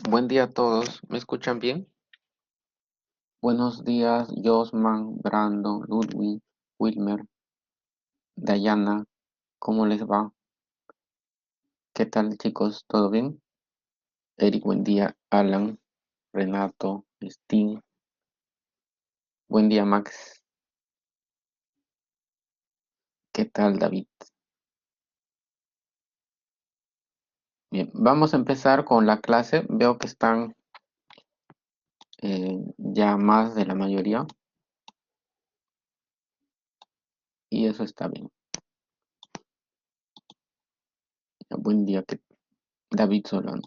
Buen día a todos. ¿Me escuchan bien? Buenos días, Josman, Brandon, Ludwig, Wilmer, Dayana. ¿Cómo les va? ¿Qué tal, chicos? ¿Todo bien? Eric, buen día. Alan, Renato, Steve. Buen día, Max. ¿Qué tal, David? Bien, vamos a empezar con la clase. Veo que están ya más de la mayoría y eso está bien. Buen día, David Solano.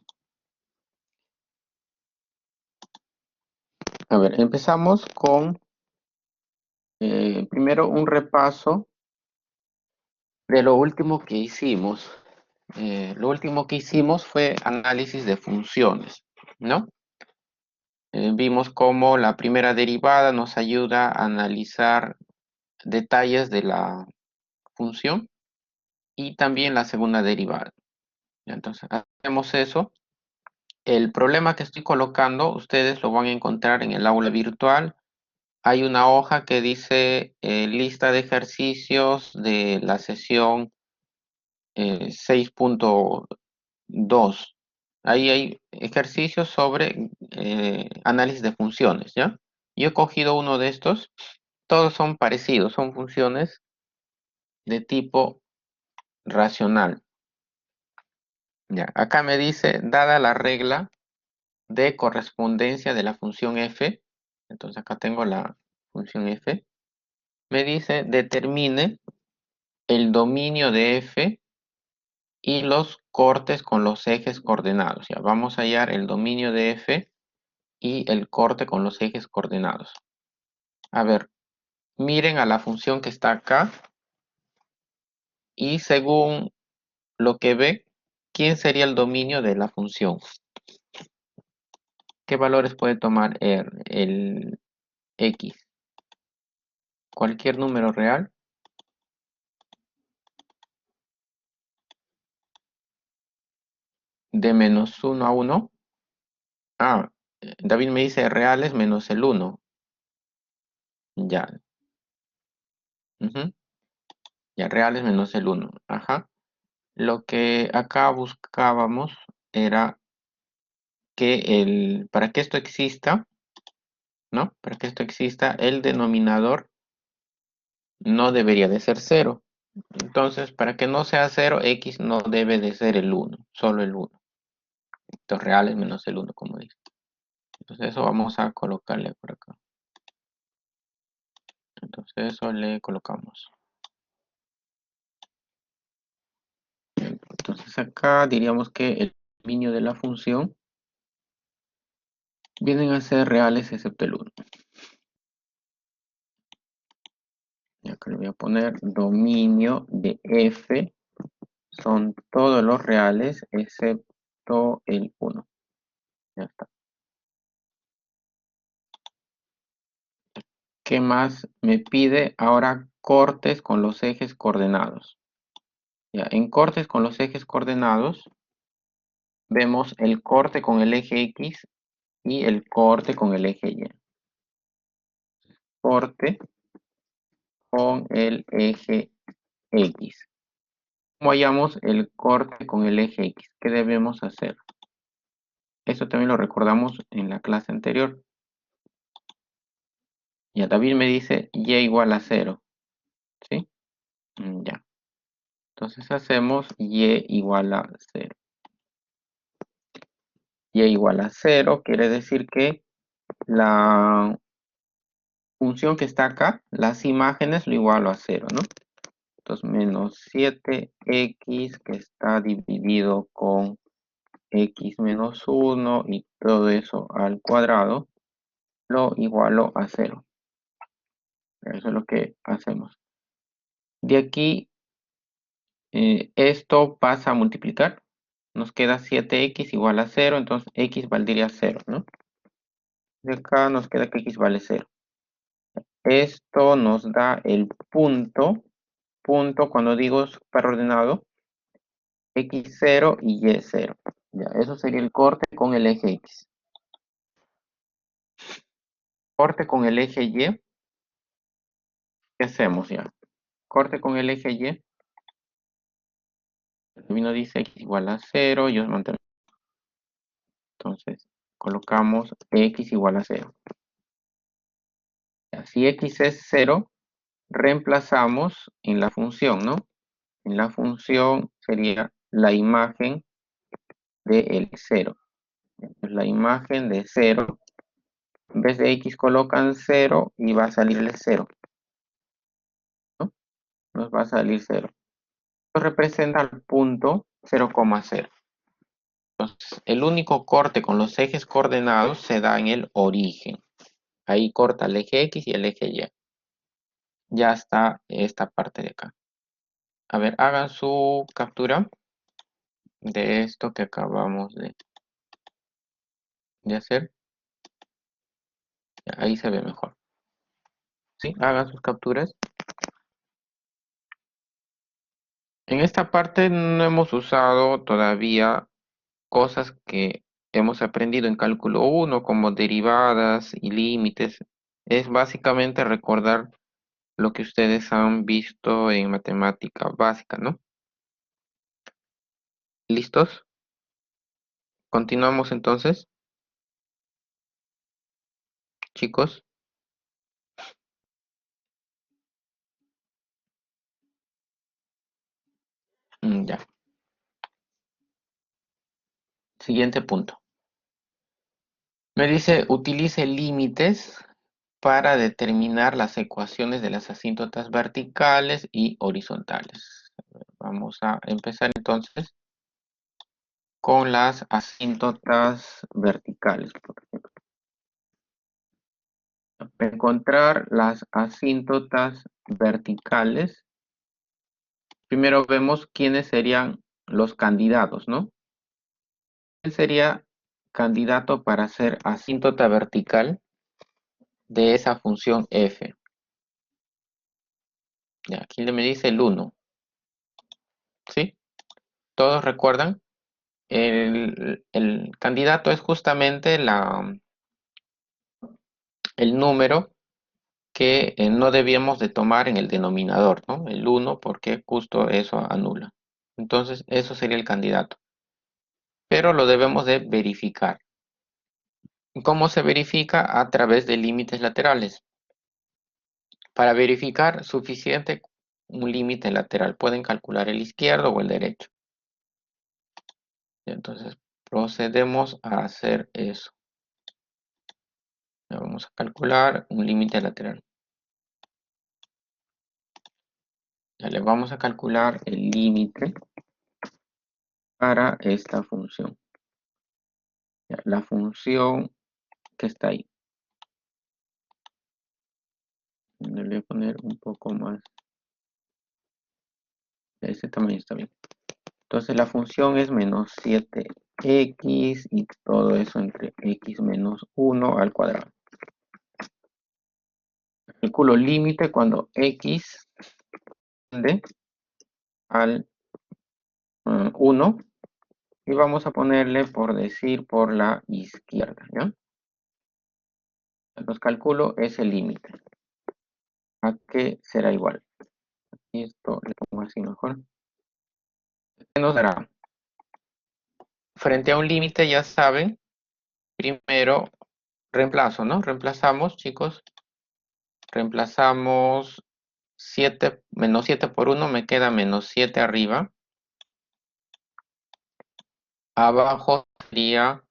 A ver, empezamos con primero un repaso de lo último que hicimos. Lo último que hicimos fue análisis de funciones, ¿no? Vimos cómo la primera derivada nos ayuda a analizar detalles de la función y también la segunda derivada. Entonces, hacemos eso. El problema que estoy colocando, ustedes lo van a encontrar en el aula virtual. Hay una hoja que dice lista de ejercicios de la sesión 6.2. Ahí hay ejercicios sobre análisis de funciones, ¿ya? Yo he cogido uno de estos. Todos son parecidos, son funciones de tipo racional. Ya, acá me dice, dada la regla de correspondencia de la función f, entonces acá tengo la función f, me dice, determine el dominio de f y los cortes con los ejes coordenados. Ya, vamos a hallar el dominio de f y el corte con los ejes coordenados. A ver, miren a la función que está acá y según lo que ve, ¿quién sería el dominio de la función? ¿Qué valores puede tomar el x? ¿Cualquier número real? ¿De menos 1 a 1? Ah, David me dice reales menos el 1. Ya, ujú, ya, reales menos el 1. Ajá. Lo que acá buscábamos era para que esto exista, ¿no? Para que esto exista, el denominador no debería de ser cero. Entonces, para que no sea cero, x no debe de ser el 1, solo el 1. Estos reales menos el 1, como dice. Entonces, eso vamos a colocarle por acá. Entonces, eso le colocamos. Entonces, acá diríamos que el dominio de la función vienen a ser reales excepto el 1. Y acá le voy a poner dominio de f son todos los reales excepto el 1. Ya está. ¿Qué más me pide? Ahora cortes con los ejes coordenados. Ya, en cortes con los ejes coordenados vemos el corte con el eje X y el corte con el eje Y. Corte con el eje X. ¿Cómo hallamos el corte con el eje X? ¿Qué debemos hacer? Eso también lo recordamos en la clase anterior. Ya, David me dice Y igual a 0. ¿Sí? Ya. Entonces hacemos Y igual a 0. Y igual a 0 quiere decir que la función que está acá, las imágenes lo igualo a 0, ¿no? Entonces menos 7x que está dividido con x menos 1 y todo eso al cuadrado, lo igualo a 0. Eso es lo que hacemos. De aquí, esto pasa a multiplicar. Nos queda 7x igual a 0, entonces x valdría 0, ¿no? De acá nos queda que x vale 0. Esto nos da el punto cuando digo superordenado, x0 y y0. Ya, eso sería el corte con el eje X. Corte con el eje Y, ¿qué hacemos ya? Corte con el eje Y, el término dice X igual a 0, yo mantengo. Entonces, colocamos X igual a 0. Ya, si X es 0, reemplazamos en la función, ¿no? En la función sería la imagen del 0. La imagen de 0, en vez de X colocan 0 y va a salir el 0, ¿no? Nos va a salir 0. Esto representa el punto 0,0. Entonces, el único corte con los ejes coordenados se da en el origen. Ahí corta el eje X y el eje Y. Ya está esta parte de acá. A ver, hagan su captura de esto que acabamos de hacer. Ahí se ve mejor. ¿Sí? Hagan sus capturas. En esta parte no hemos usado todavía cosas que hemos aprendido en cálculo 1 como derivadas y límites. Es básicamente recordar lo que ustedes han visto en matemática básica, ¿no? ¿Listos? Continuamos entonces, chicos. Ya. Siguiente punto. Me dice, utilice límites para determinar las ecuaciones de las asíntotas verticales y horizontales. Vamos a empezar entonces con las asíntotas verticales, por ejemplo. Para encontrar las asíntotas verticales, primero vemos quiénes serían los candidatos, ¿no? ¿Quién sería candidato para ser asíntota vertical de esa función f? Ya, aquí me dice el 1, ¿sí? ¿Todos recuerdan? El candidato es justamente el número que no debíamos de tomar en el denominador, ¿no? El 1, porque justo eso anula. Entonces, eso sería el candidato. Pero lo debemos de verificar. ¿Cómo se verifica? A través de límites laterales. Para verificar, suficiente un límite lateral. Pueden calcular el izquierdo o el derecho. Entonces, procedemos a hacer eso. Vamos a calcular un límite lateral. Ya le vamos a calcular el límite para esta función. Ya, la función que está ahí. Le voy a poner un poco más. De ese tamaño está bien. Entonces la función es menos 7x y todo eso entre x menos 1 al cuadrado. Calculo límite cuando x tiende al 1 y vamos a ponerle por decir por la izquierda, ¿ya? Entonces calculo ese límite. ¿A qué será igual? Y esto le pongo así mejor. ¿Qué nos dará? Frente a un límite, ya saben, primero reemplazo, ¿no? Reemplazamos, chicos. Reemplazamos 7, menos 7 por 1, me queda menos 7 arriba. Abajo sería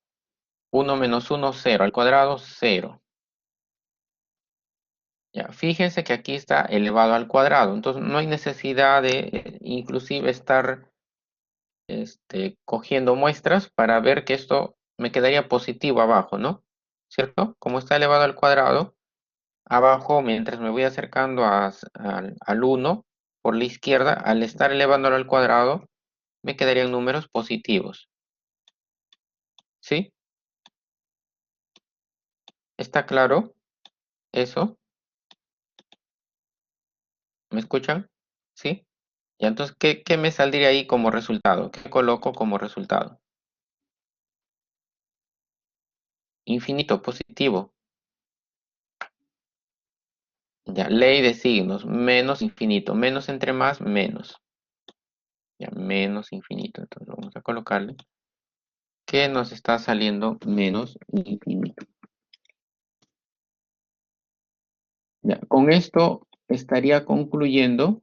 1 menos 1, 0. Al cuadrado, 0. Ya, fíjense que aquí está elevado al cuadrado. Entonces no hay necesidad de inclusive estar cogiendo muestras para ver que esto me quedaría positivo abajo, ¿no? ¿Cierto? Como está elevado al cuadrado, abajo, mientras me voy acercando al 1, por la izquierda, al estar elevándolo al cuadrado, me quedarían números positivos. ¿Sí? ¿Está claro eso? ¿Me escuchan? ¿Sí? Y entonces, ¿qué me saldría ahí como resultado? ¿Qué coloco como resultado? infinito positivo. Ya, ley de signos, menos infinito, menos entre más, menos. Ya, menos infinito. Entonces vamos a colocarle que nos está saliendo menos infinito. Ya, con esto estaría concluyendo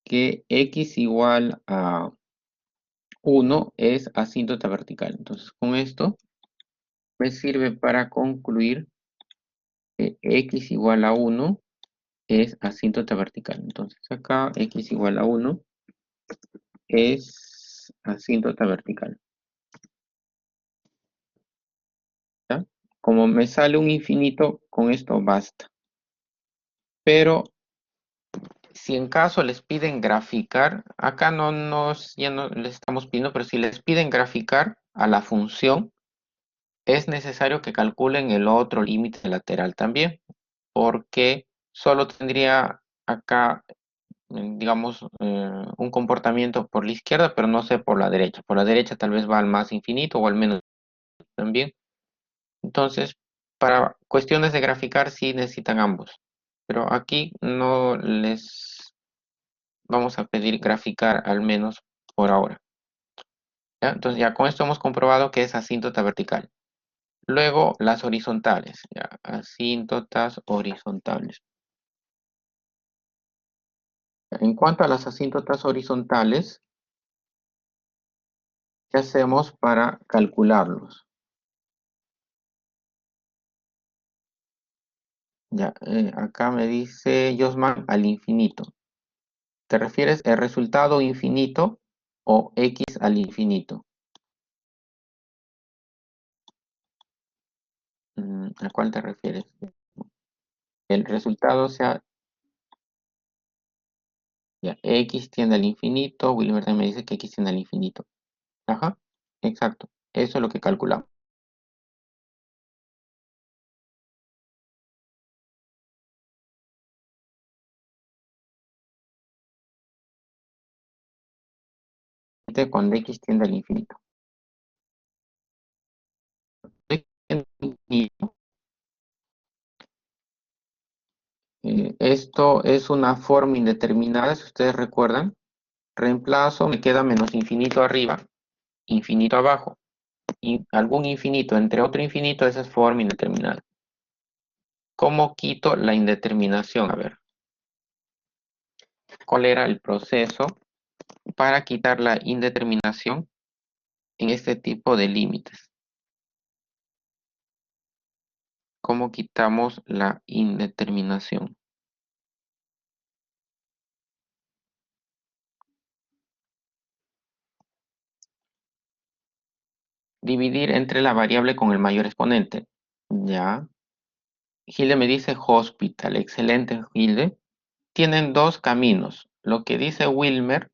que x igual a 1 es asíntota vertical. Entonces con esto me sirve para concluir que x igual a 1 es asíntota vertical. Entonces acá x igual a 1 es asíntota vertical. ¿Ya? Como me sale un infinito, con esto basta. Pero si en caso les piden graficar, acá ya no les estamos pidiendo, pero si les piden graficar a la función, es necesario que calculen el otro límite lateral también, porque solo tendría acá, digamos, un comportamiento por la izquierda, pero no sé por la derecha. Por la derecha tal vez va al más infinito o al menos también. Entonces, para cuestiones de graficar sí necesitan ambos, pero aquí no les vamos a pedir graficar al menos por ahora. ¿Ya? Entonces ya con esto hemos comprobado que es asíntota vertical. Luego las horizontales, ya, asíntotas horizontales. En cuanto a las asíntotas horizontales, ¿qué hacemos para calcularlos? Ya, acá me dice Josman al infinito. ¿Te refieres al resultado infinito o x al infinito? ¿A cuál te refieres? El resultado sea ya, x tiende al infinito. Wilmer también me dice que x tiende al infinito. Ajá, exacto. Eso es lo que calculamos. Cuando x tiende al infinito. Esto es una forma indeterminada, si ustedes recuerdan. Reemplazo, me queda menos infinito arriba, infinito abajo. Y algún infinito entre otro infinito, esa es forma indeterminada. ¿Cómo quito la indeterminación? A ver, ¿cuál era el proceso para quitar la indeterminación en este tipo de límites? ¿Cómo quitamos la indeterminación? Dividir entre la variable con el mayor exponente. Ya. Hilde me dice hospital. Excelente, Hilde. Tienen dos caminos. Lo que dice Wilmer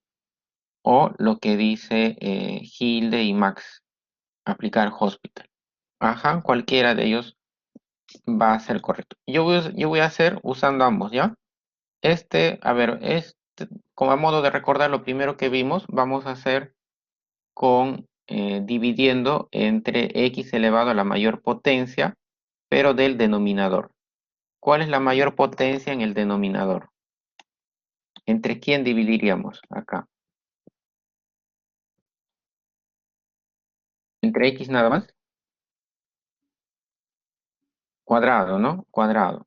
o lo que dice Hilde y Max. Aplicar hospital. Ajá, cualquiera de ellos va a ser correcto. Yo voy a hacer usando ambos, ¿ya? A ver, como a modo de recordar lo primero que vimos, vamos a hacer con dividiendo entre x elevado a la mayor potencia, pero del denominador. ¿Cuál es la mayor potencia en el denominador? ¿Entre quién dividiríamos acá? ¿Entre x nada más? Cuadrado, ¿no? Cuadrado.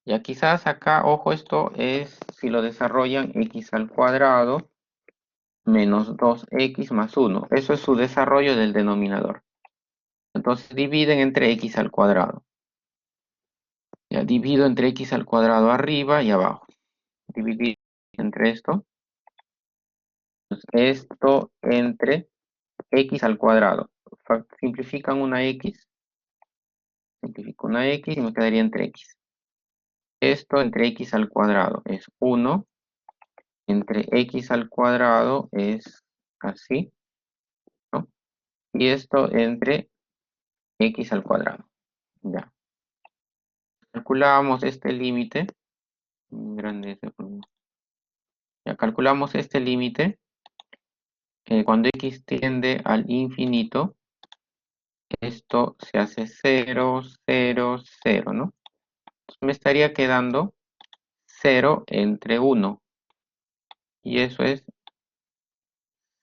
Ya quizás acá, ojo, esto es, si lo desarrollan, x al cuadrado menos 2x más 1. Eso es su desarrollo del denominador. Entonces dividen entre x al cuadrado. Ya divido entre x al cuadrado arriba y abajo. Dividir entre esto. Esto entre x al cuadrado. Simplifican una x. Simplifico una x y me quedaría entre x. Esto entre x al cuadrado es 1. Entre x al cuadrado es así, ¿no? Y esto entre x al cuadrado. Ya. Calculamos este límite. Grande ese problema. Ya calculamos este límite. Cuando x tiende al infinito, esto se hace 0, 0, 0, ¿no? Entonces me estaría quedando 0 entre 1. Y eso es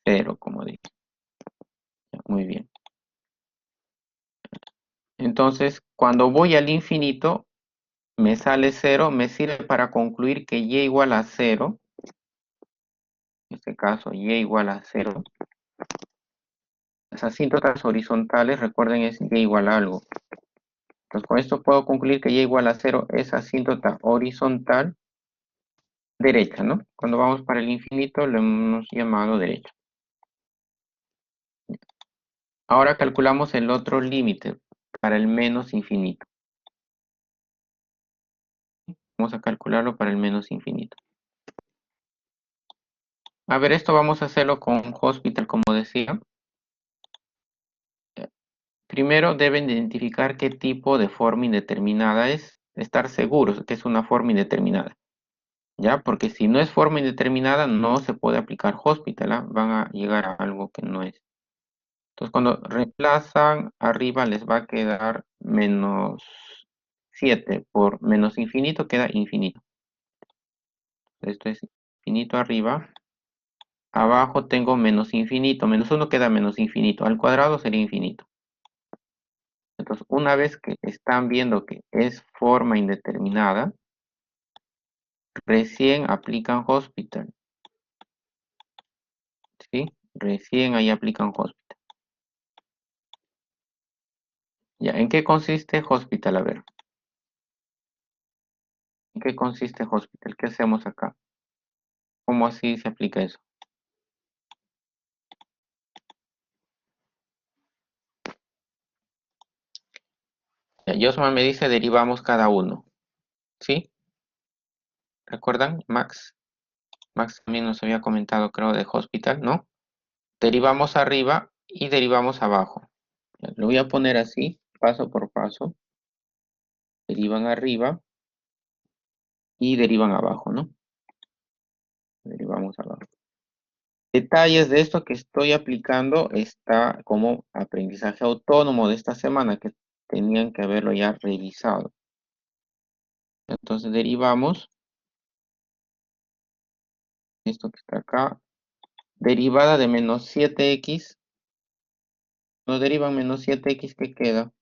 0, como dije. Muy bien. Entonces, cuando voy al infinito, me sale 0, me sirve para concluir que y igual a 0. En este caso, y igual a 0. Las asíntotas horizontales, recuerden, es y igual a algo. Entonces, con esto puedo concluir que y igual a 0 es asíntota horizontal derecha, ¿no? Cuando vamos para el infinito, lo hemos llamado derecha. Ahora calculamos el otro límite para el menos infinito. Vamos a calcularlo para el menos infinito. A ver, esto vamos a hacerlo con Hospital, como decía. Primero deben identificar qué tipo de forma indeterminada es, estar seguros que es una forma indeterminada, ¿ya? Porque si no es forma indeterminada, no se puede aplicar Hospital, ¿ah? Van a llegar a algo que no es. Entonces, cuando reemplazan, arriba les va a quedar menos 7 por menos infinito, queda infinito. Esto es infinito arriba. Abajo tengo menos infinito. Menos 1 queda menos infinito. Al cuadrado sería infinito. Entonces, una vez que están viendo que es forma indeterminada, recién aplican Hospital. ¿Sí? Recién ahí aplican Hospital. Ya, ¿en qué consiste Hospital? A ver, ¿en qué consiste Hospital? ¿Qué hacemos acá? ¿Cómo así se aplica eso? Ya, Josman me dice derivamos cada uno. ¿Sí? ¿Recuerdan? Max también nos había comentado, creo, de Hospital, ¿no? Derivamos arriba y derivamos abajo. Ya, lo voy a poner así, paso por paso. Derivan arriba y derivan abajo, ¿no? Derivamos abajo. Detalles de esto que estoy aplicando está como aprendizaje autónomo de esta semana, que tenían que haberlo ya revisado. Entonces derivamos esto que está acá. Derivada de menos 7x. Nos derivan menos 7x, ¿qué queda?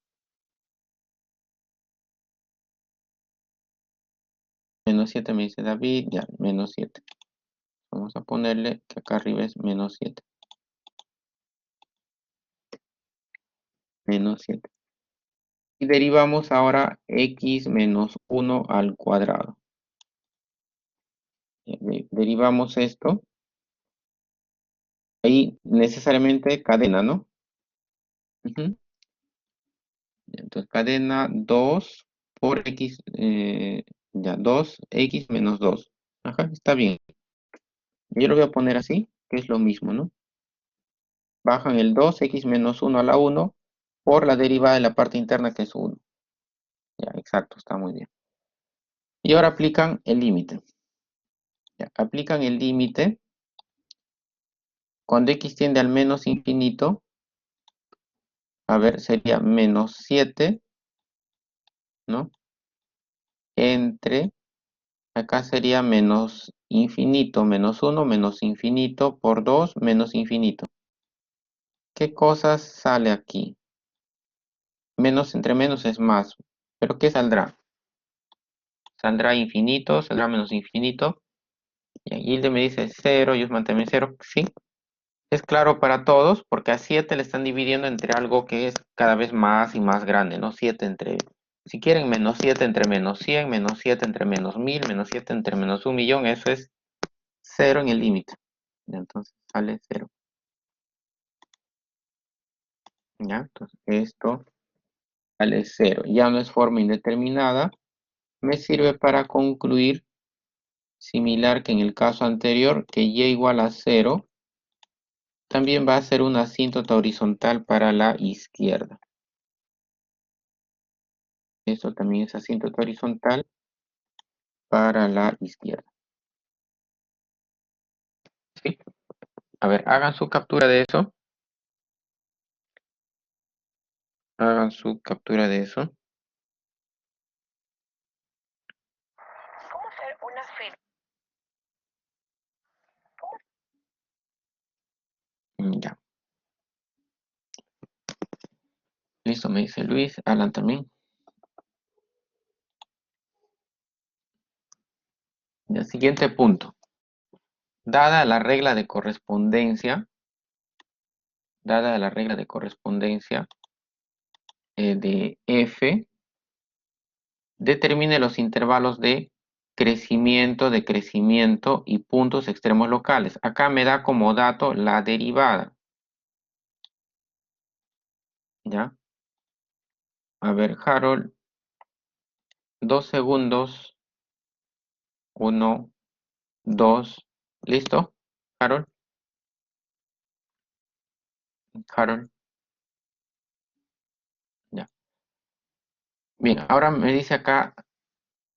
Menos 7 me dice David, ya, menos 7. Vamos a ponerle que acá arriba es menos 7. Menos 7. Y derivamos ahora x menos 1 al cuadrado. Derivamos esto. Ahí necesariamente cadena, ¿no? Ujú. Entonces cadena 2 por x, ya, 2x menos 2. Ajá, está bien. Yo lo voy a poner así, que es lo mismo, ¿no? Bajan el 2x menos 1 a la 1 por la derivada de la parte interna, que es 1. Ya, exacto, está muy bien. Y ahora aplican el límite. Ya, aplican el límite cuando x tiende al menos infinito. A ver, sería menos 7, ¿no? Entre, acá sería menos infinito, menos 1, menos infinito por 2, menos infinito. ¿Qué cosas sale aquí? Menos entre menos es más. ¿Pero qué saldrá? ¿Saldrá infinito? ¿Saldrá menos infinito? Y Hilde me dice 0, Yusman también 0. Sí, es claro para todos porque a 7 le están dividiendo entre algo que es cada vez más y más grande, ¿no? 7 entre, si quieren, menos 7 entre menos 100, menos 7 entre menos 1000, menos 7 entre menos 1.000.000, eso es 0 en el límite. Entonces sale 0. ¿Ya? Entonces esto sale 0. Ya no es forma indeterminada. Me sirve para concluir, similar que en el caso anterior, que y igual a 0, también va a ser una asíntota horizontal para la izquierda. Esto también es asíntota horizontal para la izquierda. ¿Sí? A ver, hagan su captura de eso. Hagan su captura de eso. Ya. Listo, me dice Luis. Alan también. El siguiente punto. Dada la regla de correspondencia, de F, determine los intervalos de crecimiento y puntos extremos locales. Acá me da como dato la derivada. ¿Ya? A ver, Harold, 2 segundos. 1, 2. ¿Listo? Harold, Harold. Ya. Bien, ahora me dice acá,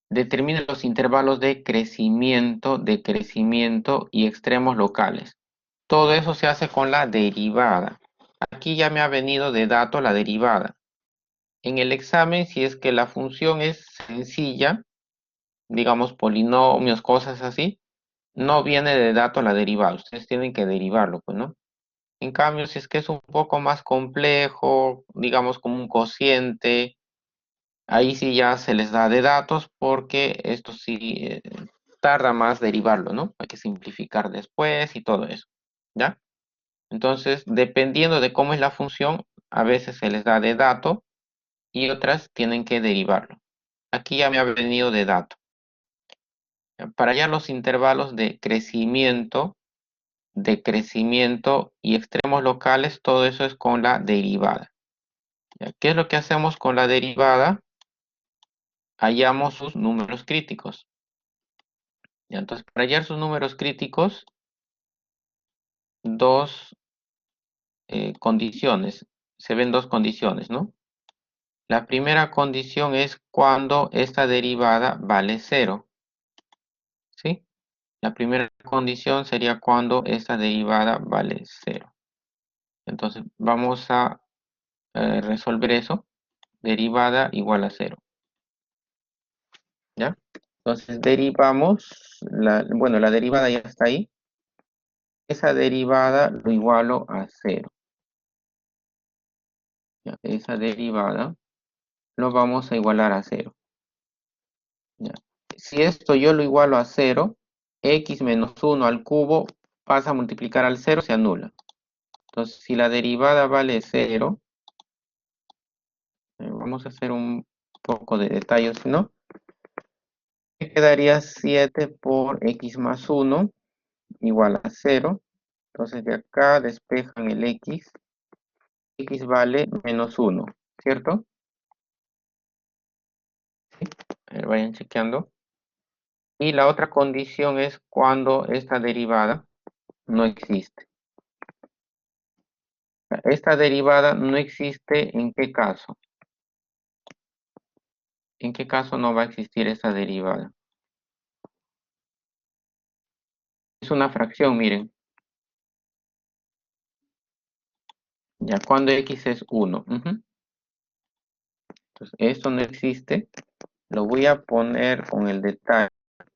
determine los intervalos de crecimiento y extremos locales. Todo eso se hace con la derivada. Aquí ya me ha venido de dato la derivada. En el examen, si es que la función es sencilla, digamos polinomios, cosas así, no viene de dato la derivada. Ustedes tienen que derivarlo, pues, ¿no? En cambio, si es que es un poco más complejo, digamos como un cociente, ahí sí ya se les da de datos porque esto sí tarda más derivarlo, ¿no? Hay que simplificar después y todo eso, ¿ya? Entonces, dependiendo de cómo es la función, a veces se les da de dato y otras tienen que derivarlo. Aquí ya me ha venido de dato. Para hallar los intervalos de crecimiento y extremos locales, todo eso es con la derivada. ¿Ya? ¿Qué es lo que hacemos con la derivada? Hallamos sus números críticos. ¿Ya? Entonces, para hallar sus números críticos, dos condiciones. Se ven dos condiciones, ¿no? La primera condición es cuando esta derivada vale cero, ¿sí? La primera condición sería cuando esta derivada vale cero. Entonces, vamos a resolver eso. Derivada igual a cero, ¿ya? Entonces, derivamos, bueno, la derivada ya está ahí. Esa derivada lo igualo a cero. ¿Ya? Esa derivada lo vamos a igualar a cero. ¿Ya? Si esto yo lo igualo a cero, x menos 1 al cubo pasa a multiplicar al cero, se anula. Entonces, si la derivada vale cero, vamos a hacer un poco de detalles, ¿no? Me quedaría 7 por x más 1 igual a cero. Entonces, de acá despejan el x. X vale menos 1, ¿cierto? ¿Sí? Vayan chequeando. Y la otra condición es cuando esta derivada no existe. Esta derivada no existe, ¿en qué caso? ¿En qué caso no va a existir esa derivada? Es una fracción, miren. Ya cuando x es 1. Entonces, esto no existe. Lo voy a poner con el detalle.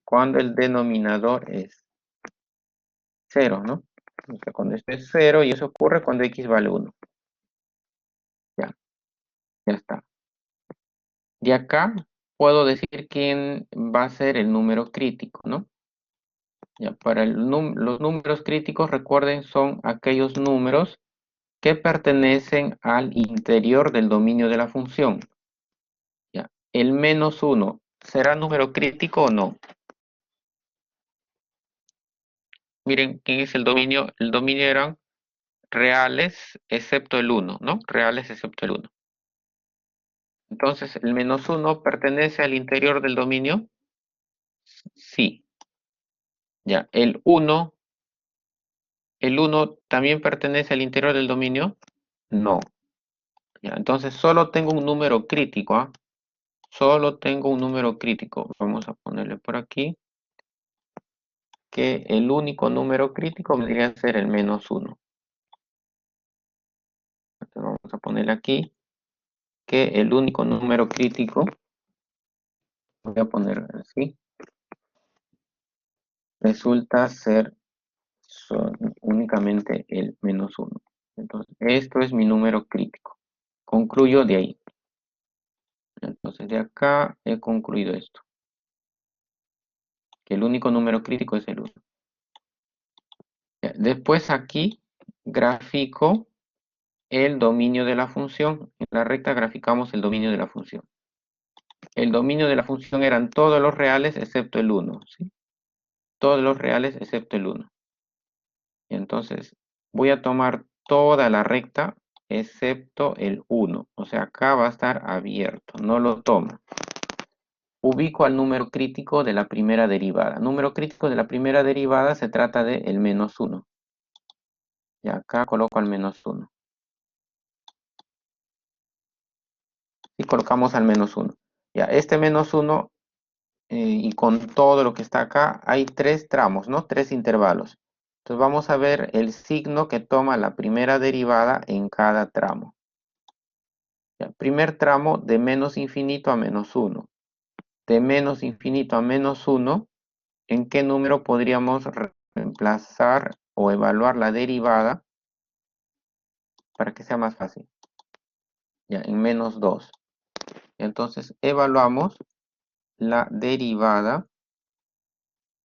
Cuando el denominador es 0, ¿no? O sea, cuando esto es 0 y eso ocurre cuando x vale 1. Ya, ya está. De acá puedo decir quién va a ser el número crítico, ¿no? Ya, para los números críticos, recuerden, son aquellos números que pertenecen al interior del dominio de la función. Ya, el menos 1, ¿será número crítico o no? Miren, ¿quién es el dominio? El dominio eran reales excepto el 1, ¿no? Reales excepto el 1. Entonces, ¿el menos 1 pertenece al interior del dominio? Sí. Ya, ¿el uno también pertenece al interior del dominio? No. Ya, entonces solo tengo un número crítico, ¿ah? Solo tengo un número crítico. Vamos a ponerle por aquí que el único número crítico vendría a ser el menos 1. Entonces vamos a ponerle aquí que el único número crítico, voy a poner así, resulta ser únicamente el -1. Entonces, esto es mi número crítico. Concluyo de ahí. Entonces, de acá he concluido esto, que el único número crítico es el 1. Después aquí grafico el dominio de la función. En la recta graficamos el dominio de la función. El dominio de la función eran todos los reales excepto el 1, ¿sí? Todos los reales excepto el 1. Entonces, voy a tomar toda la recta excepto el 1. O sea, acá va a estar abierto, no lo tomo. Ubico al número crítico de la primera derivada. Número crítico de la primera derivada se trata de el -1. Y acá coloco al -1. Y colocamos al -1. Ya, este -1 y con todo lo que está acá, hay 3 tramos, ¿no? 3 intervalos. Entonces vamos a ver el signo que toma la primera derivada en cada tramo. Ya, primer tramo de menos infinito a -1. De menos infinito a -1, ¿en qué número podríamos reemplazar o evaluar la derivada para que sea más fácil? Ya, en -2. Entonces evaluamos la derivada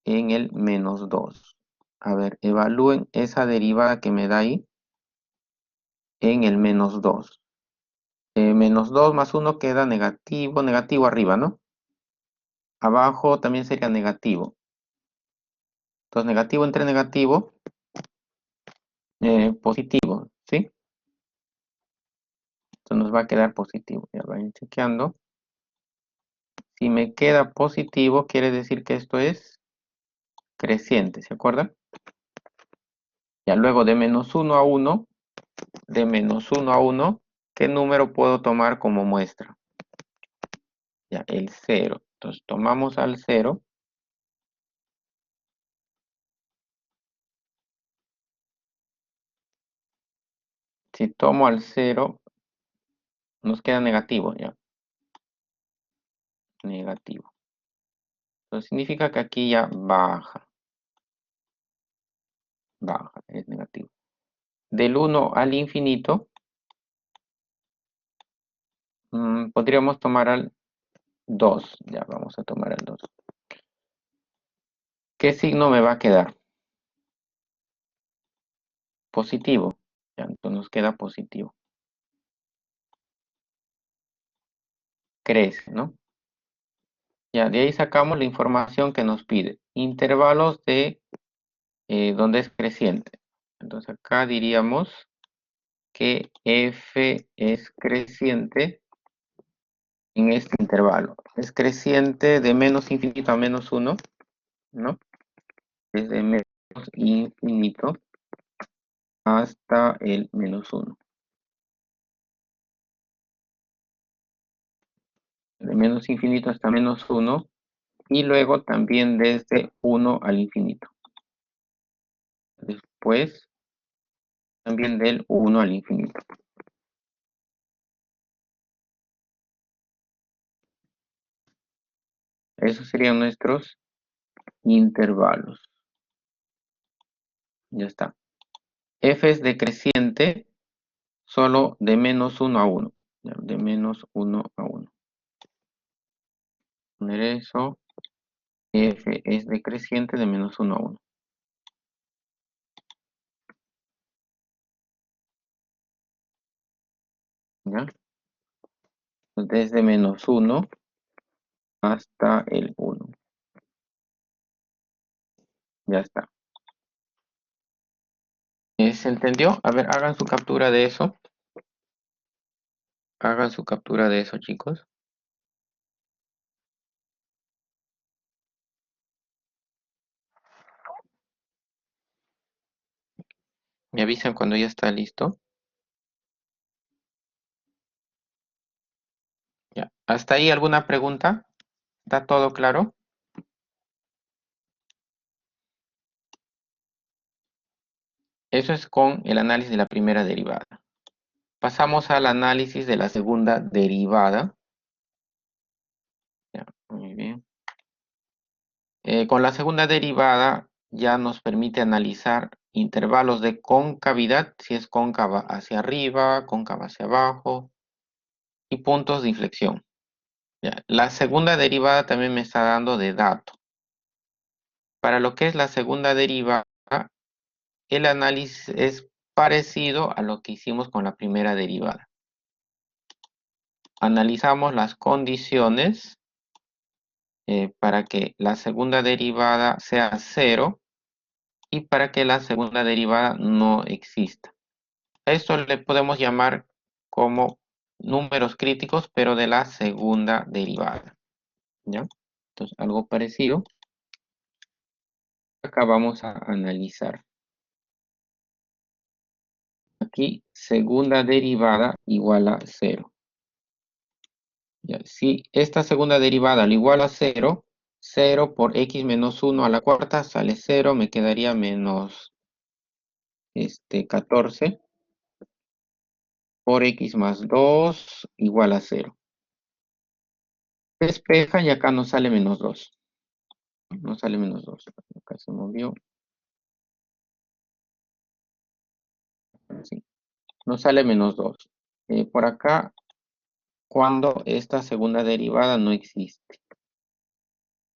en el -2. A ver, evalúen esa derivada que me da ahí en el -2. -2 más 1 queda negativo, negativo arriba, ¿no? Abajo también sería negativo. Entonces, negativo entre negativo, positivo, ¿sí? Entonces nos va a quedar positivo. Ya vayan chequeando. Si me queda positivo, quiere decir que esto es creciente, ¿se acuerdan? Ya luego de -1 a 1, de -1 a 1, ¿qué número puedo tomar como muestra? Ya, el 0. Entonces tomamos al 0. Si tomo al 0, nos queda negativo, ya. Negativo. Entonces significa que aquí ya baja. Baja, es negativo. Del 1 al infinito, podríamos tomar al 2. Ya, vamos a tomar al 2. ¿Qué signo me va a quedar? Positivo. Ya, entonces nos queda positivo. Crece, ¿no? Ya, de ahí sacamos la información que nos pide. Intervalos de donde es creciente. Entonces acá diríamos que f es creciente en este intervalo. Es creciente de menos infinito a -1, ¿no? Desde menos infinito hasta el -1. De menos infinito hasta -1 y luego también desde 1 al infinito. Después también del 1 al infinito. Esos serían nuestros intervalos. Ya está. F es decreciente solo de -1 a 1. De -1 a 1. Poner eso. F es decreciente de -1 a 1. ¿Ya? Desde -1 hasta el 1. Ya está. ¿Se entendió? A ver, hagan su captura de eso. Hagan su captura de eso, chicos. Me avisan cuando ya está listo. Ya. ¿Hasta ahí alguna pregunta? ¿Está todo claro? Eso es con el análisis de la primera derivada. Pasamos al análisis de la segunda derivada. Ya, muy bien. Con la segunda derivada ya nos permite analizar intervalos de concavidad, si es cóncava hacia arriba, cóncava hacia abajo, y puntos de inflexión. Ya, la segunda derivada también me está dando de dato. Para lo que es la segunda derivada, el análisis es parecido a lo que hicimos con la primera derivada. Analizamos las condiciones para que la segunda derivada sea cero y para que la segunda derivada no exista. A esto le podemos llamar como números críticos, pero de la segunda derivada. ¿Ya? Entonces, algo parecido. Acá vamos a analizar. Aquí, segunda derivada igual a cero. Ya, si esta segunda derivada al igual a cero, 0 por x menos 1 a la cuarta sale 0, me quedaría menos 14 por x más 2 igual a 0. Despeja y acá nos sale menos 2. Nos sale menos 2. Acá se movió. Sí. Nos sale menos 2. Por acá, cuando esta segunda derivada no existe.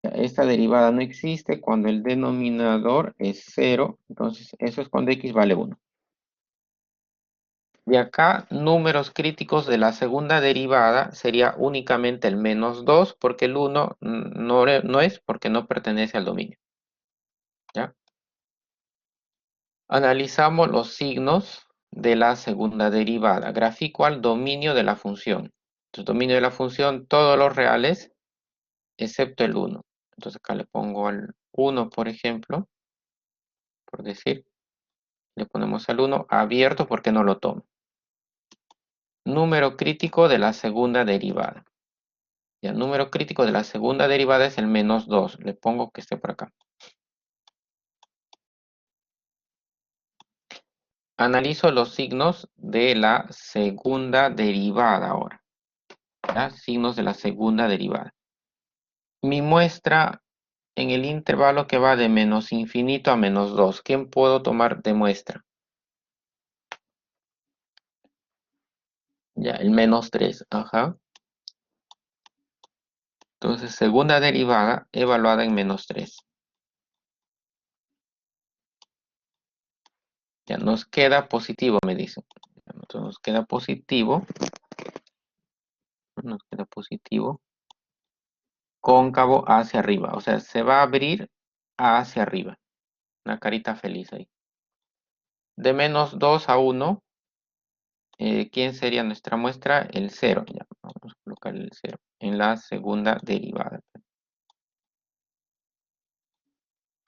Esta derivada no existe cuando el denominador es 0. Entonces, eso es cuando x vale 1. De acá, números críticos de la segunda derivada sería únicamente el menos 2, porque el 1 no es porque no pertenece al dominio. ¿Ya? Analizamos los signos de la segunda derivada. Grafico al dominio de la función. Entonces, dominio de la función, todos los reales, excepto el 1. Entonces, acá le pongo al 1, por ejemplo, por decir. Le ponemos al 1 abierto porque no lo tomo. Número crítico de la segunda derivada. Y el número crítico de la segunda derivada es el menos 2. Le pongo que esté por acá. Analizo los signos de la segunda derivada ahora. ¿Ya? Signos de la segunda derivada. Mi muestra en el intervalo que va de menos infinito a menos 2. ¿Quién puedo tomar de muestra? Ya, el menos 3. Ajá. Entonces, segunda derivada evaluada en menos 3. Ya nos queda positivo, me dice. Entonces nos queda positivo. Nos queda positivo. Cóncavo hacia arriba. O sea, se va a abrir hacia arriba. Una carita feliz ahí. De menos 2 a 1. ¿Quién sería nuestra muestra? El 0. Ya, vamos a colocar el 0 en la segunda derivada.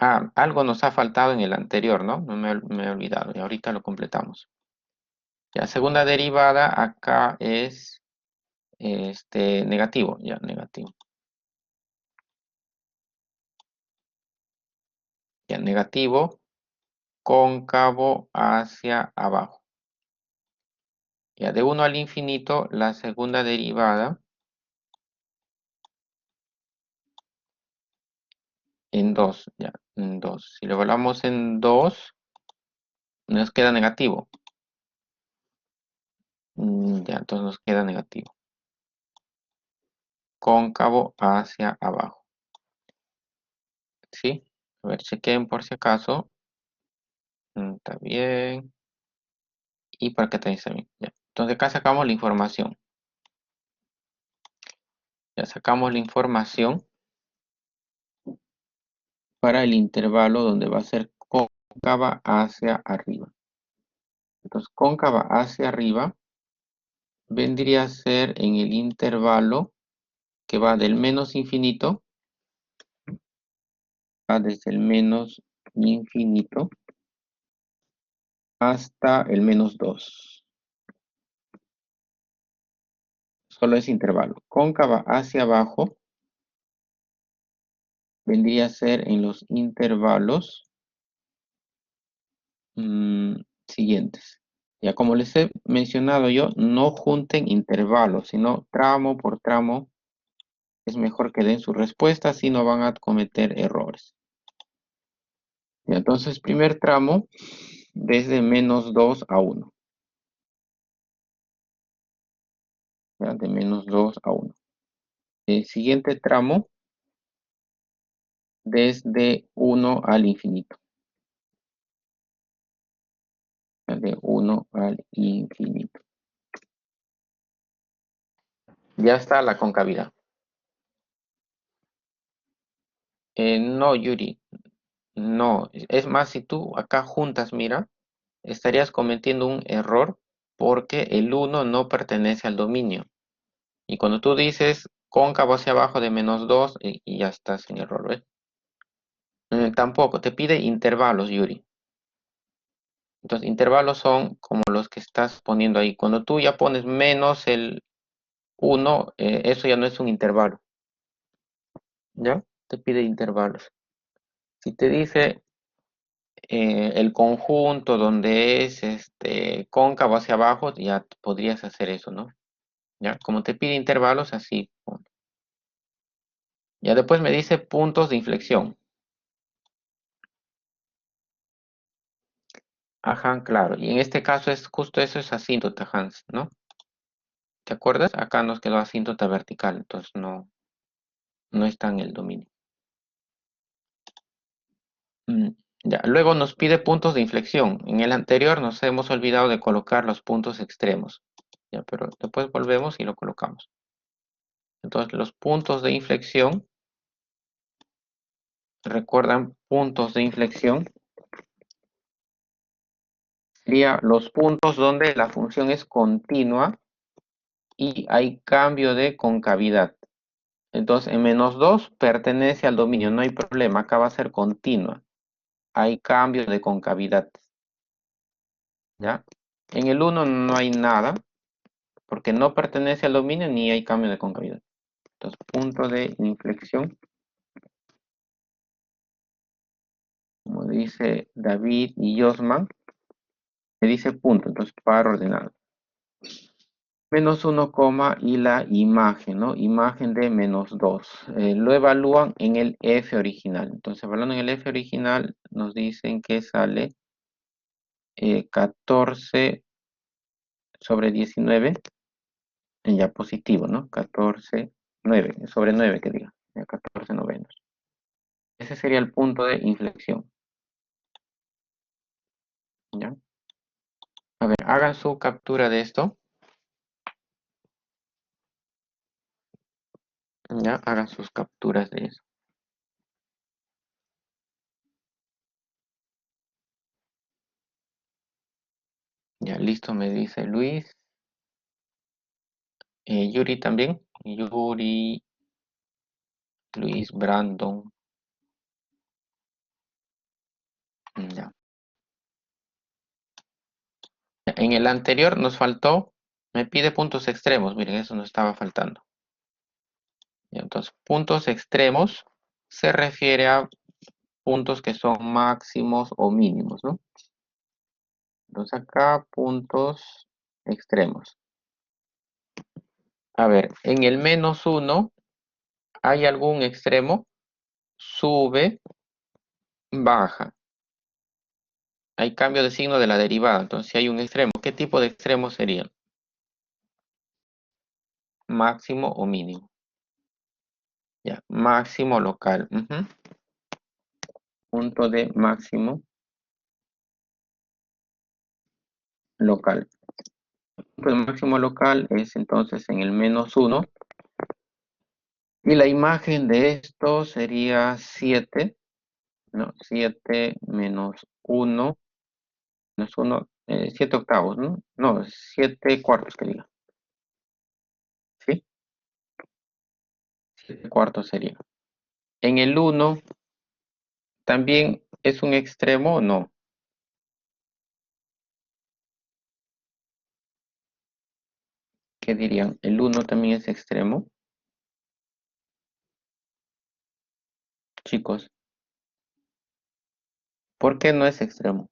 Ah, algo nos ha faltado en el anterior, ¿no? No me he olvidado. Y ahorita lo completamos. Ya, segunda derivada acá es negativo. Ya, negativo. Ya, negativo, cóncavo hacia abajo. Ya, de 1 al infinito, la segunda derivada en 2. Ya, en 2. Si lo evaluamos en 2, nos queda negativo. Ya, entonces nos queda negativo. Cóncavo hacia abajo. ¿Sí? A ver, chequen por si acaso. Está bien. Y para que también está bien. Ya. Entonces acá sacamos la información. Ya sacamos la información para el intervalo donde va a ser cóncava hacia arriba. Entonces, cóncava hacia arriba vendría a ser en el intervalo que va del menos infinito, va desde el menos infinito hasta el menos 2. Solo ese intervalo. Cóncava hacia abajo vendría a ser en los intervalos siguientes. Ya como les he mencionado yo, no junten intervalos, sino tramo por tramo. Es mejor que den su respuesta, si no van a cometer errores. Y entonces, primer tramo, desde -2 a 1. ¿Ya? De -2 a 1. El siguiente tramo, desde 1 al infinito. ¿Ya? De 1 al infinito. Ya está la concavidad. No, Yuri, no. Es más, si tú acá juntas, mira, estarías cometiendo un error porque el uno no pertenece al dominio. Y cuando tú dices cóncavo hacia abajo de -2, y ya estás en error, ¿ves? Tampoco, te pide intervalos, Yuri. Entonces, intervalos son como los que estás poniendo ahí. Cuando tú ya pones menos el uno, eso ya no es un intervalo, ¿ya? Te pide intervalos. Si te dice el conjunto donde es cóncavo hacia abajo, ya podrías hacer eso, ¿no? ¿Ya? Como te pide intervalos, así. Ya después me dice puntos de inflexión. Ajá, claro. Y en este caso es justo eso, es asíntota, Hans, ¿no? ¿Te acuerdas? Acá nos quedó asíntota vertical, entonces no está en el dominio. Mm, ya. Luego nos pide puntos de inflexión. En el anterior nos hemos olvidado de colocar los puntos extremos. Ya, pero después volvemos y lo colocamos. Entonces, los puntos de inflexión, recuerdan, puntos de inflexión serían los puntos donde la función es continua y hay cambio de concavidad. Entonces, en -2 pertenece al dominio, no hay problema, acá va a ser continua. Hay cambio de concavidad, ¿ya? En el uno no hay nada, porque no pertenece al dominio ni hay cambio de concavidad. Entonces, punto de inflexión, como dice David y Josman, me dice punto, entonces par ordenado. -1, y la imagen, ¿no? Imagen de -2. Lo evalúan en el F original. Entonces, evaluando en el F original, nos dicen que sale 14/19, ya positivo, ¿no? 14/9, sobre 9 que diga, ya 14 novenos. Ese sería el punto de inflexión, ¿ya? A ver, hagan su captura de esto, ¿ya? Hagan sus capturas de eso. Ya, listo, me dice Luis. Yuri también. Yuri, Luis, Brandon. Ya. En el anterior nos faltó, me pide puntos extremos. Miren, eso nos estaba faltando. Ya, entonces, puntos extremos se refiere a puntos que son máximos o mínimos, ¿no? Entonces acá puntos extremos. A ver, en el -1, ¿hay algún extremo? Sube, baja. Hay cambio de signo de la derivada. Entonces, si hay un extremo, ¿qué tipo de extremo sería? Máximo o mínimo. Ya, máximo local. Ujú. Punto de máximo local. Punto de máximo local es entonces en el -1. Y la imagen de esto sería 7, ¿no? 7 -1, 7 octavos, ¿no? No, 7 cuartos que diga. ¿Sí? 7 cuartos sería. En el 1 también es un extremo o no. ¿Qué dirían? ¿El uno también es extremo? Chicos, ¿por qué no es extremo?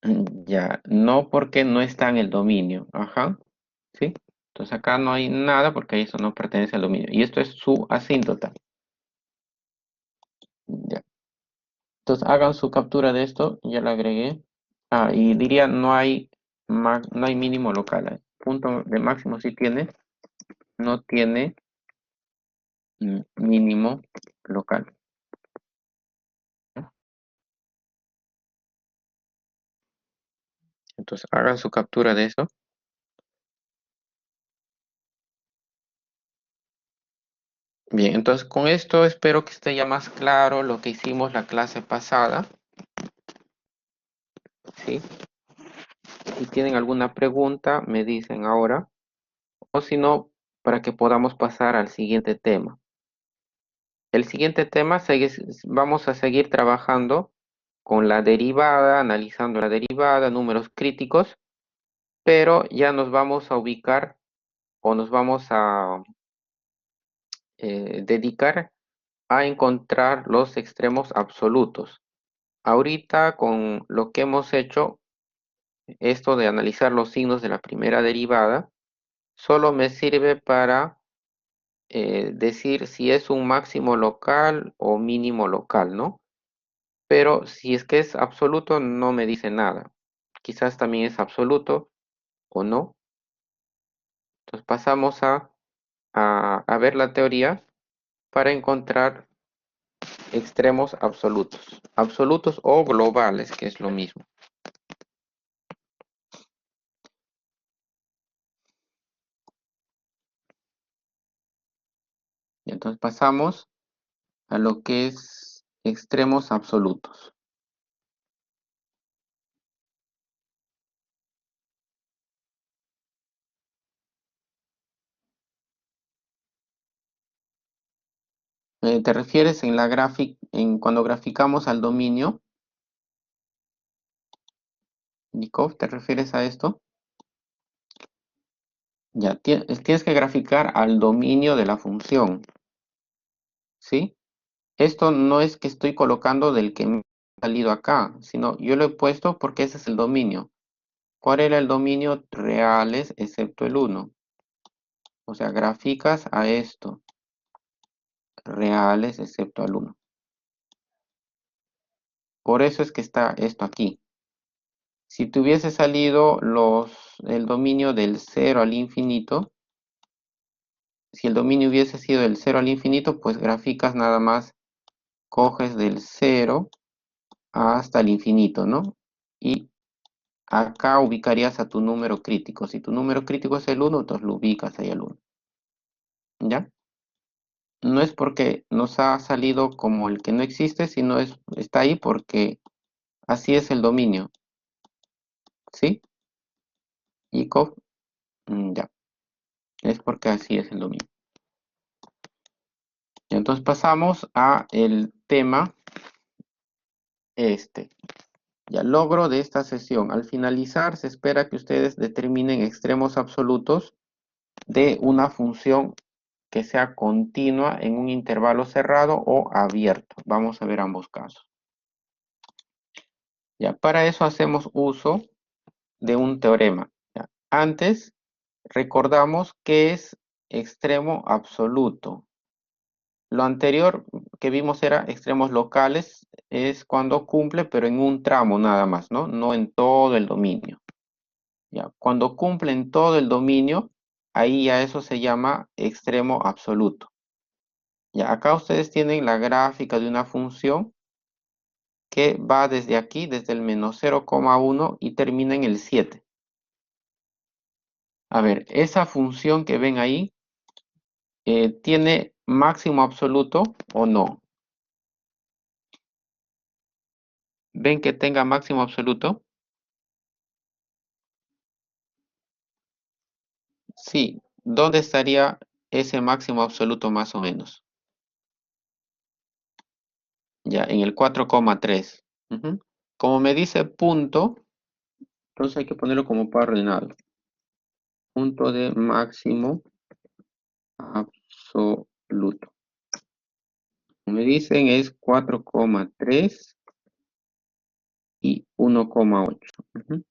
Ya, no porque no está en el dominio. Ajá, ¿sí? Entonces acá no hay nada porque eso no pertenece al dominio. Y esto es su asíntota. Ya. Entonces hagan su captura de esto. Ya la agregué. Ah, y diría no hay mínimo local. Punto de máximo sí tiene. No tiene mínimo local. Entonces hagan su captura de eso. Bien, entonces con esto espero que esté ya más claro lo que hicimos la clase pasada, ¿sí? Si tienen alguna pregunta, me dicen ahora, o si no, para que podamos pasar al siguiente tema. El siguiente tema, vamos a seguir trabajando con la derivada, analizando la derivada, números críticos, pero ya nos vamos a ubicar o nos vamos a dedicar a encontrar los extremos absolutos. Ahorita con lo que hemos hecho, esto de analizar los signos de la primera derivada, solo me sirve para decir si es un máximo local o mínimo local, ¿no? Pero si es que es absoluto, no me dice nada. Quizás también es absoluto o no. Entonces pasamos a ver la teoría para encontrar extremos absolutos o globales, que es lo mismo. Y entonces pasamos a lo que es extremos absolutos. ¿Te refieres en la en cuando graficamos al dominio? Nikov, ¿te refieres a esto? Ya, tienes que graficar al dominio de la función, ¿sí? Esto no es que estoy colocando del que me ha salido acá, sino yo lo he puesto porque ese es el dominio. ¿Cuál era el dominio? Reales excepto el uno. O sea, graficas a esto, reales excepto al uno. Por eso es que está esto aquí. Si te hubiese salido el dominio del cero al infinito, si el dominio hubiese sido del cero al infinito, pues graficas nada más, coges del cero hasta el infinito, ¿no? Y acá ubicarías a tu número crítico. Si tu número crítico es el uno, entonces lo ubicas ahí al uno. ¿Ya? No es porque nos ha salido como el que no existe, sino está ahí porque así es el dominio. ¿Sí? Y ya. Es porque así es el dominio. Entonces pasamos a el tema este. Ya logro de esta sesión. Al finalizar, se espera que ustedes determinen extremos absolutos de una función que sea continua en un intervalo cerrado o abierto. Vamos a ver ambos casos. Ya, para eso hacemos uso de un teorema. Ya. Antes, recordamos que es extremo absoluto. Lo anterior que vimos era extremos locales, es cuando cumple, pero en un tramo nada más, ¿no? No en todo el dominio. Ya, cuando cumple en todo el dominio, ahí ya eso se llama extremo absoluto. Ya, acá ustedes tienen la gráfica de una función que va desde aquí, desde el menos 0,1 y termina en el 7. A ver, esa función que ven ahí, ¿tiene máximo absoluto o no? ¿Ven que tenga máximo absoluto? Sí. ¿Dónde estaría ese máximo absoluto más o menos? Ya, en el 4,3. Ujú. Como me dice punto, entonces hay que ponerlo como par ordenado. Punto de máximo absoluto. Como me dicen es 4,3 y 1,8. Ujú.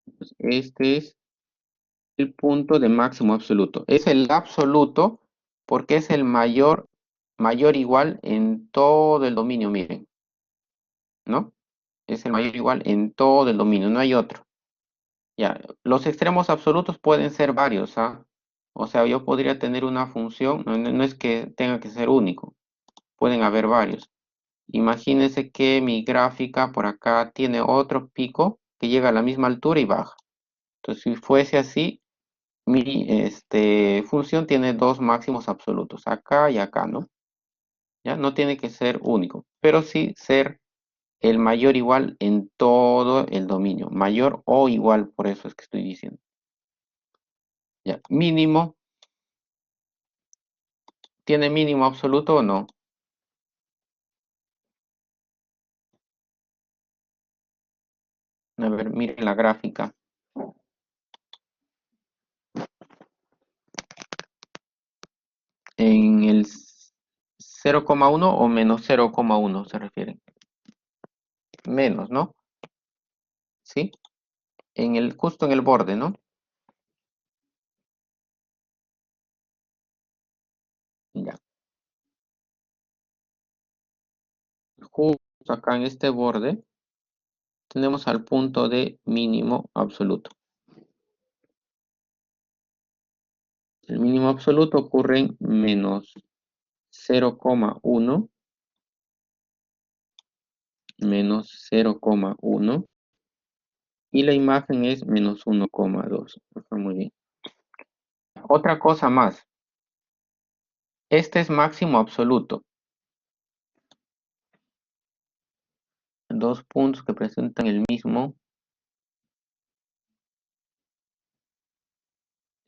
Entonces, este es el punto de máximo absoluto. Es el absoluto porque es el mayor igual en todo el dominio, miren, ¿no? Es el mayor igual en todo el dominio, no hay otro. Ya, los extremos absolutos pueden ser varios, ¿ah? O sea, yo podría tener una función, no es que tenga que ser único, pueden haber varios. Imagínense que mi gráfica por acá tiene otro pico que llega a la misma altura y baja. Entonces, si fuese así, mi función tiene dos máximos absolutos, acá y acá, ¿no? Ya no tiene que ser único, pero sí ser el mayor igual en todo el dominio, mayor o igual, por eso es que estoy diciendo. Ya, mínimo, ¿tiene mínimo absoluto o no? A ver, miren la gráfica. En el 0,1 o menos 0,1 se refiere. Menos, ¿no? ¿Sí? Justo en el borde, ¿no? Ya. Justo acá en este borde tenemos al punto de mínimo absoluto. El mínimo absoluto ocurre en menos 0,1, menos 0,1 y la imagen es menos 1,2. Está muy bien. Otra cosa más. Este es máximo absoluto. Dos puntos que presentan el mismo.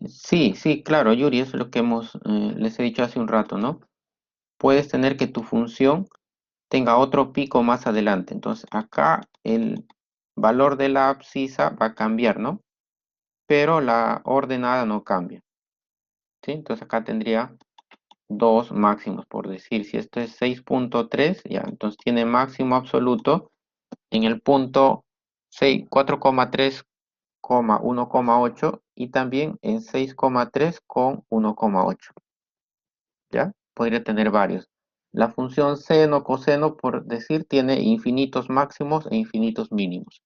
Sí, sí, claro, Yuri, eso es lo que les he dicho hace un rato, ¿no? Puedes tener que tu función tenga otro pico más adelante. Entonces, acá el valor de la abscisa va a cambiar, ¿no? Pero la ordenada no cambia, ¿sí? Entonces, acá tendría dos máximos, por decir, si esto es 6,3, ya, entonces tiene máximo absoluto en el punto 4,3,1,8 y también en 6,3 con 1,8. ¿Ya? Podría tener varios. La función seno, coseno, por decir, tiene infinitos máximos e infinitos mínimos.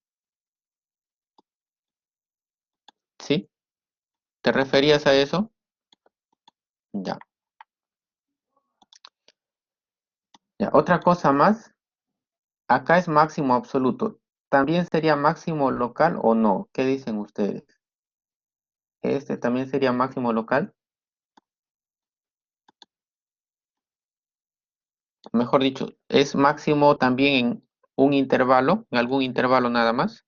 ¿Sí? ¿Te referías a eso? Ya. Ya. Otra cosa más, acá es máximo absoluto. ¿También sería máximo local o no? ¿Qué dicen ustedes? ¿Este también sería máximo local? Mejor dicho, ¿es máximo también en un intervalo, en algún intervalo nada más?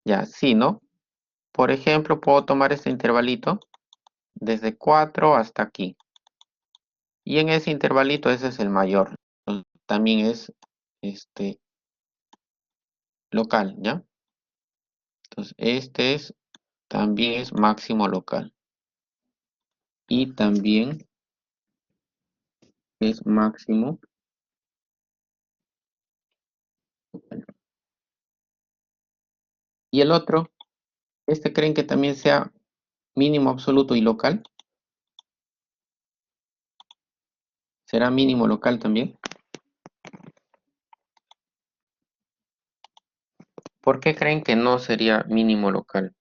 Ya, sí, ¿no? Por ejemplo, puedo tomar este intervalito desde 4 hasta aquí. Y en ese intervalito ese es el mayor. También es este local, ¿ya? Entonces, también es máximo local. Y también es máximo local. Y el otro, ¿creen que también sea mínimo absoluto y local? ¿Será mínimo local también? ¿Por qué creen que no sería mínimo local?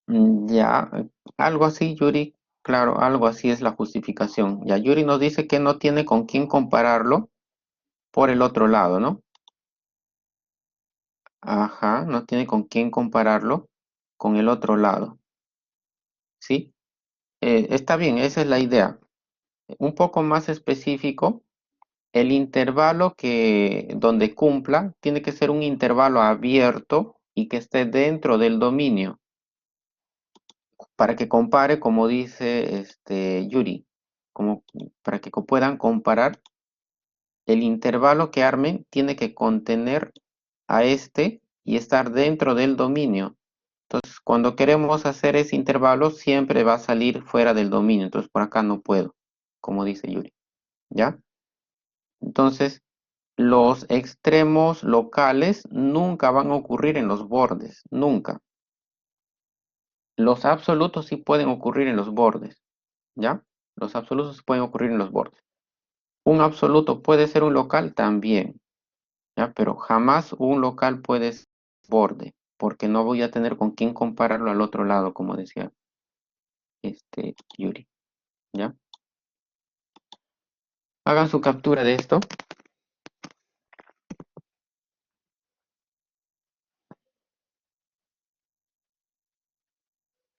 Ya, algo así, Yuri. Claro, algo así es la justificación. Ya, Yuri nos dice que no tiene con quién compararlo por el otro lado, ¿no? Ajá, no tiene con quién compararlo con el otro lado, ¿sí? Está bien, esa es la idea. Un poco más específico, el intervalo donde cumpla tiene que ser un intervalo abierto y que esté dentro del dominio para que compare, como dice Yuri, como para que puedan comparar el intervalo que armen tiene que contener a y estar dentro del dominio. Entonces, cuando queremos hacer ese intervalo, siempre va a salir fuera del dominio. Entonces, por acá no puedo, como dice Yuri. ¿Ya? Entonces, los extremos locales nunca van a ocurrir en los bordes, nunca. Los absolutos sí pueden ocurrir en los bordes, ¿ya? Los absolutos sí pueden ocurrir en los bordes. Un absoluto puede ser un local también, ¿ya? Pero jamás un local puede ser borde, porque no voy a tener con quién compararlo al otro lado, como decía Yuri, ¿ya? Hagan su captura de esto,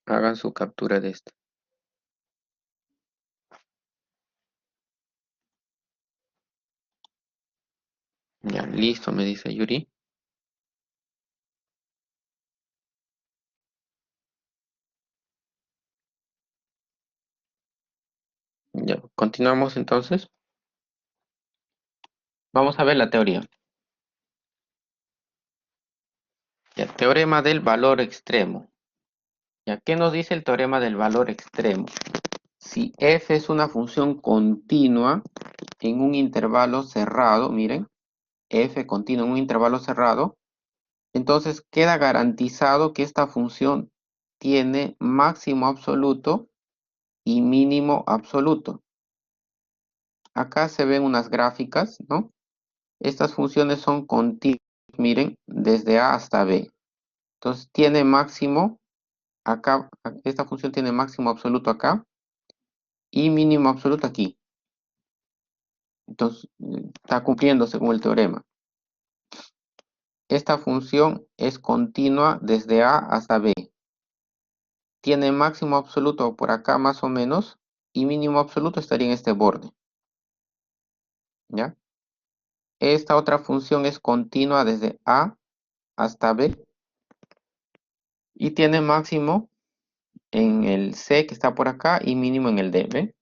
hagan su captura de esto. Ya, listo, me dice Yuri. Ya, continuamos entonces. Vamos a ver la teoría. Ya, teorema del valor extremo. Ya, ¿qué nos dice el teorema del valor extremo? Si f es una función continua en un intervalo cerrado, miren, f continua en un intervalo cerrado, entonces queda garantizado que esta función tiene máximo absoluto y mínimo absoluto. Acá se ven unas gráficas, ¿no? Estas funciones son continuas, miren, desde A hasta B. Entonces tiene máximo acá, esta función tiene máximo absoluto acá y mínimo absoluto aquí. Entonces está cumpliendo según el teorema. Esta función es continua desde A hasta B. Tiene máximo absoluto por acá más o menos y mínimo absoluto estaría en este borde. ¿Ya? Esta otra función es continua desde A hasta B y tiene máximo en el C que está por acá y mínimo en el D. ¿Ve?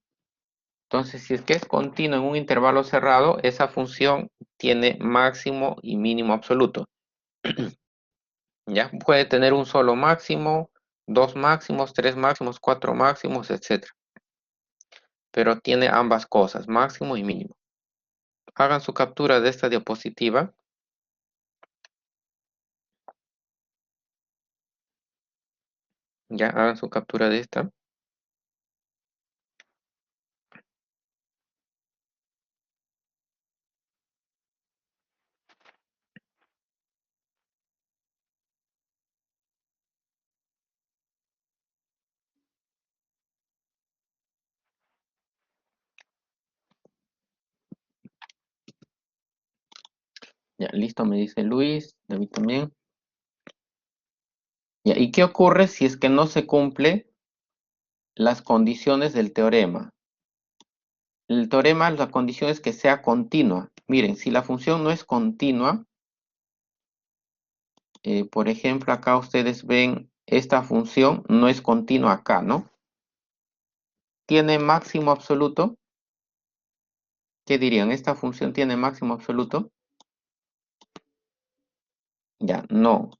Entonces, si es que es continua en un intervalo cerrado, esa función tiene máximo y mínimo absoluto. ¿Ya? Puede tener un solo máximo, dos máximos, tres máximos, cuatro máximos, etc. Pero tiene ambas cosas, máximo y mínimo. Hagan su captura de esta diapositiva. Ya, hagan su captura de esta. Ya, listo, me dice Luis, David también. Ya, ¿y qué ocurre si es que no se cumple las condiciones del teorema? El teorema, la condición es que sea continua. Miren, si la función no es continua, por ejemplo, acá ustedes ven esta función no es continua acá, ¿no? ¿Tiene máximo absoluto? ¿Qué dirían? ¿Esta función tiene máximo absoluto? Ya, no.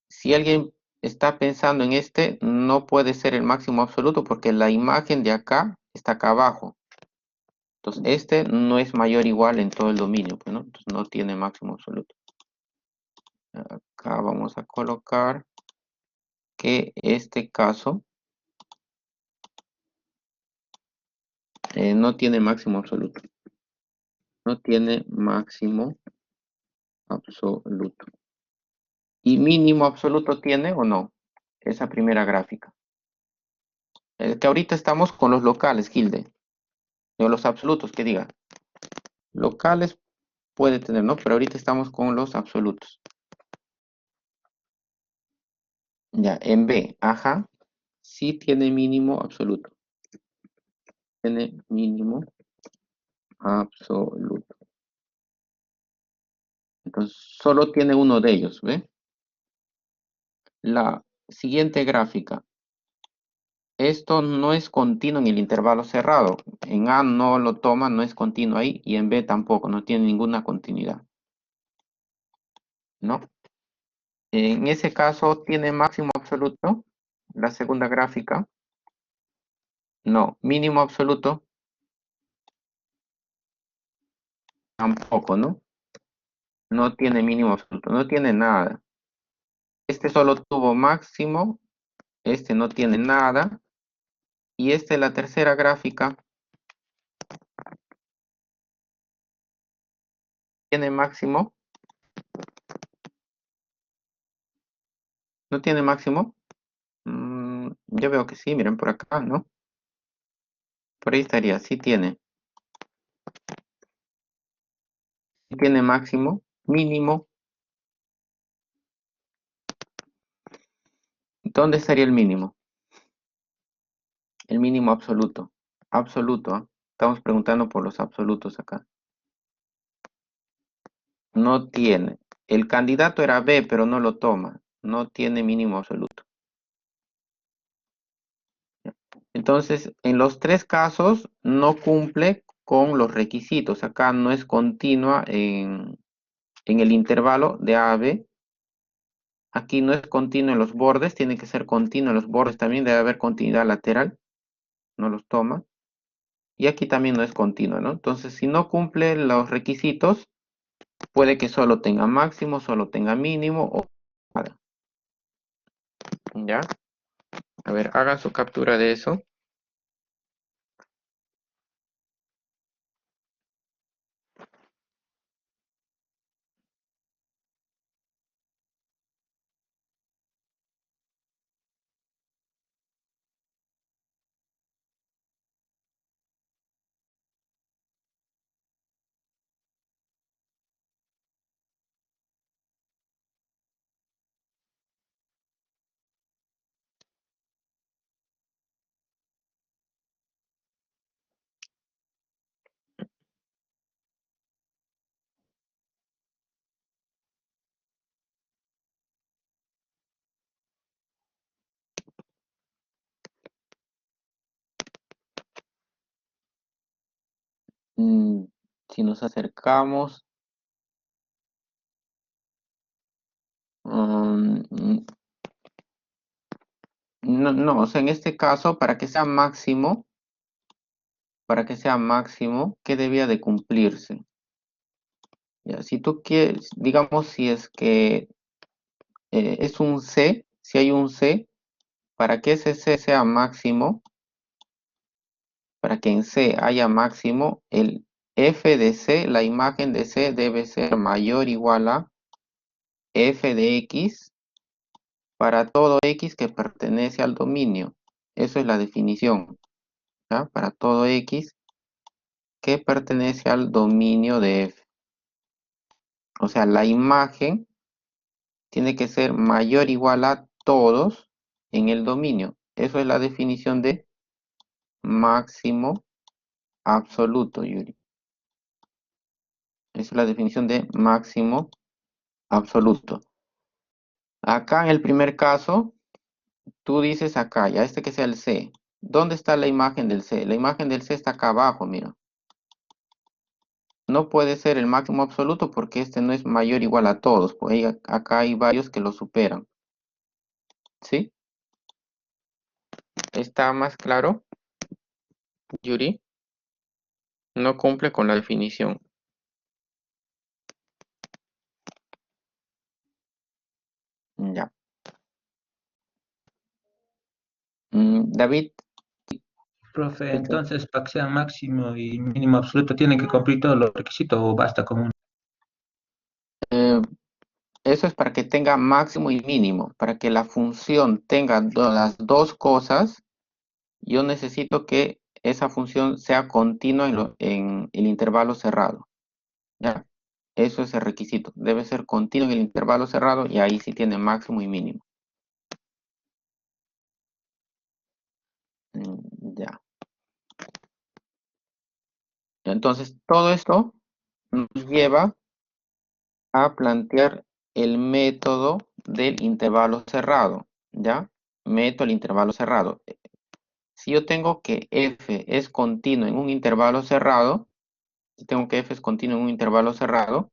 Si alguien está pensando en este, no puede ser el máximo absoluto porque la imagen de acá está acá abajo. Entonces, este no es mayor o igual en todo el dominio, pues, ¿no? Entonces, no tiene máximo absoluto. Acá vamos a colocar que este caso no tiene máximo absoluto. No tiene máximo absoluto. ¿Y mínimo absoluto tiene o no? Esa primera gráfica. Que ahorita estamos con los locales, Gilde. O los absolutos, que diga. Locales puede tener, ¿no? Pero ahorita estamos con los absolutos. Ya, en B, ajá, sí tiene mínimo absoluto. Tiene mínimo absoluto. Entonces, solo tiene uno de ellos, ¿ve? La siguiente gráfica. Esto no es continuo en el intervalo cerrado. En A no lo toma, no es continuo ahí, y en B tampoco, no tiene ninguna continuidad. ¿No? En ese caso, ¿tiene máximo absoluto? La segunda gráfica. No. Mínimo absoluto. Tampoco, ¿no? No tiene mínimo absoluto. No tiene nada. Este solo tuvo máximo. Este no tiene nada. Y esta es la tercera gráfica. ¿Tiene máximo? ¿No tiene máximo? Yo veo que sí, miren por acá, ¿no? Por ahí estaría, sí tiene. Sí tiene máximo, mínimo. ¿Dónde estaría el mínimo? El mínimo absoluto. Absoluto, ¿ah? Estamos preguntando por los absolutos acá. No tiene. El candidato era B, pero no lo toma. No tiene mínimo absoluto. Entonces, en los tres casos no cumple con los requisitos. Acá no es continua en el intervalo de A a B. Aquí no es continuo en los bordes, tiene que ser continuo en los bordes también, debe haber continuidad lateral, no los toma. Y aquí también no es continuo, ¿no? Entonces, si no cumple los requisitos, puede que solo tenga máximo, solo tenga mínimo o nada. ¿Ya? A ver, hagan su captura de eso. Mm, si nos acercamos, mm, no, no, o sea, en este caso, para que sea máximo, ¿qué debía de cumplirse? Ya, si tú quieres, digamos, si es que es un C, si hay un C, para que ese C sea máximo, para que en C haya máximo, el f de C, la imagen de C debe ser mayor o igual a f de X para todo X que pertenece al dominio. Eso es la definición, ¿ya? Para todo X que pertenece al dominio de F. O sea, la imagen tiene que ser mayor o igual a todos en el dominio. Eso es la definición de máximo absoluto, Yuri. Esa es la definición de máximo absoluto. Acá en el primer caso, tú dices acá, ya este que sea el C. ¿Dónde está la imagen del C? La imagen del C está acá abajo, mira. No puede ser el máximo absoluto porque este no es mayor o igual a todos. Pues acá hay varios que lo superan. ¿Sí? ¿Está más claro, Yuri? No cumple con la definición. Ya. David, Profe, este, entonces para que sea máximo y mínimo absoluto tienen que cumplir todos los requisitos o basta con uno. eh, eso es para que tenga máximo y mínimo. Para que la función tenga las dos cosas, yo necesito que esa función sea continua en el intervalo cerrado. ¿Ya? Eso es el requisito. Debe ser continuo en el intervalo cerrado y ahí sí tiene máximo y mínimo. Ya. Entonces, todo esto nos lleva a plantear el método del intervalo cerrado. ¿Ya? Método del intervalo cerrado. Si yo tengo que f es continuo en un intervalo cerrado, si tengo que f es continuo en un intervalo cerrado,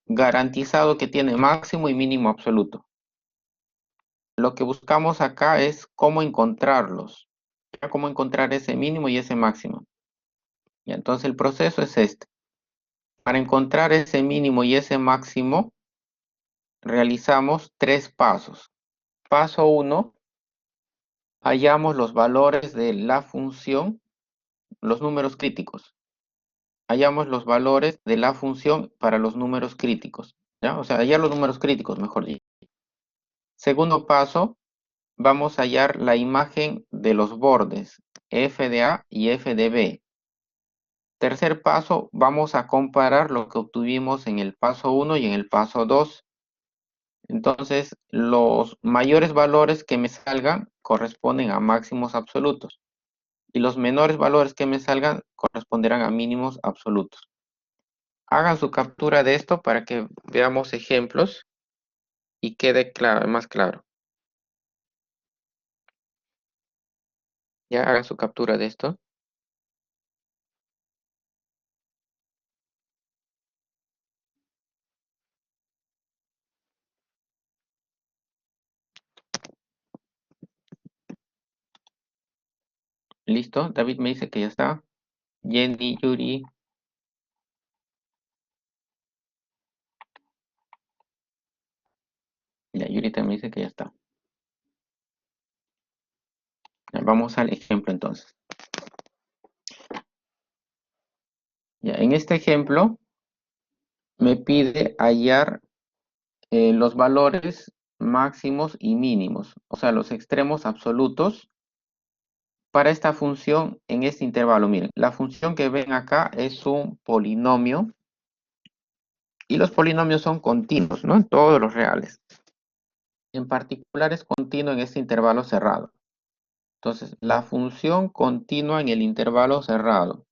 garantizado que tiene máximo y mínimo absoluto. lo que buscamos acá es cómo encontrarlos, ya, cómo encontrar ese mínimo y ese máximo. Y entonces el proceso es este. Para encontrar ese mínimo y ese máximo, realizamos tres pasos. Paso uno, hallamos los valores de la función, los números críticos. Hallamos los valores de la función para los números críticos, ¿ya? O sea, hallar los números críticos, mejor dicho. Segundo paso, vamos a hallar la imagen de los bordes f de A y f de B. Tercer paso, vamos a comparar lo que obtuvimos en el paso 1 y en el paso 2. Entonces, los mayores valores que me salgan corresponden a máximos absolutos y los menores valores que me salgan corresponderán a mínimos absolutos. Hagan su captura de esto para que veamos ejemplos y quede más claro. Ya hagan su captura de esto. ¿Listo? David me dice que ya está. Jenny, Yuri. Ya, Yuri también dice que ya está. Ya, vamos al ejemplo entonces. Ya, en este ejemplo me pide hallar los valores máximos y mínimos, o sea, los extremos absolutos para esta función en este intervalo. Miren, la función que ven acá es un polinomio y los polinomios son continuos, ¿no? En todos los reales. En particular es continuo en este intervalo cerrado. Entonces, la función continua en el intervalo cerrado.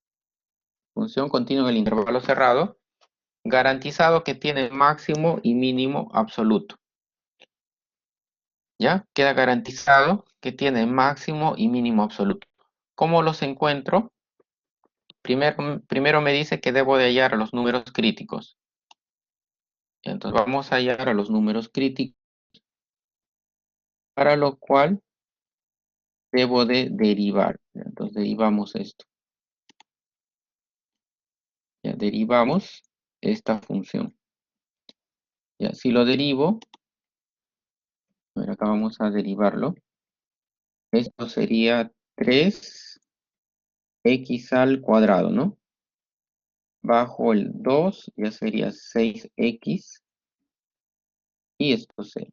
Función continua en el intervalo cerrado, garantizado que tiene máximo y mínimo absoluto. ¿Ya? Queda garantizado que tiene máximo y mínimo absoluto. ¿Cómo los encuentro? Primero me dice que debo de hallar a los números críticos. Entonces vamos a hallar a los números críticos, para lo cual debo de derivar. Entonces derivamos esto. Ya derivamos esta función. Ya, si lo derivo, a ver, acá vamos a derivarlo. Esto sería 3x al cuadrado, ¿no? Bajo el 2 ya sería 6x. Y esto se...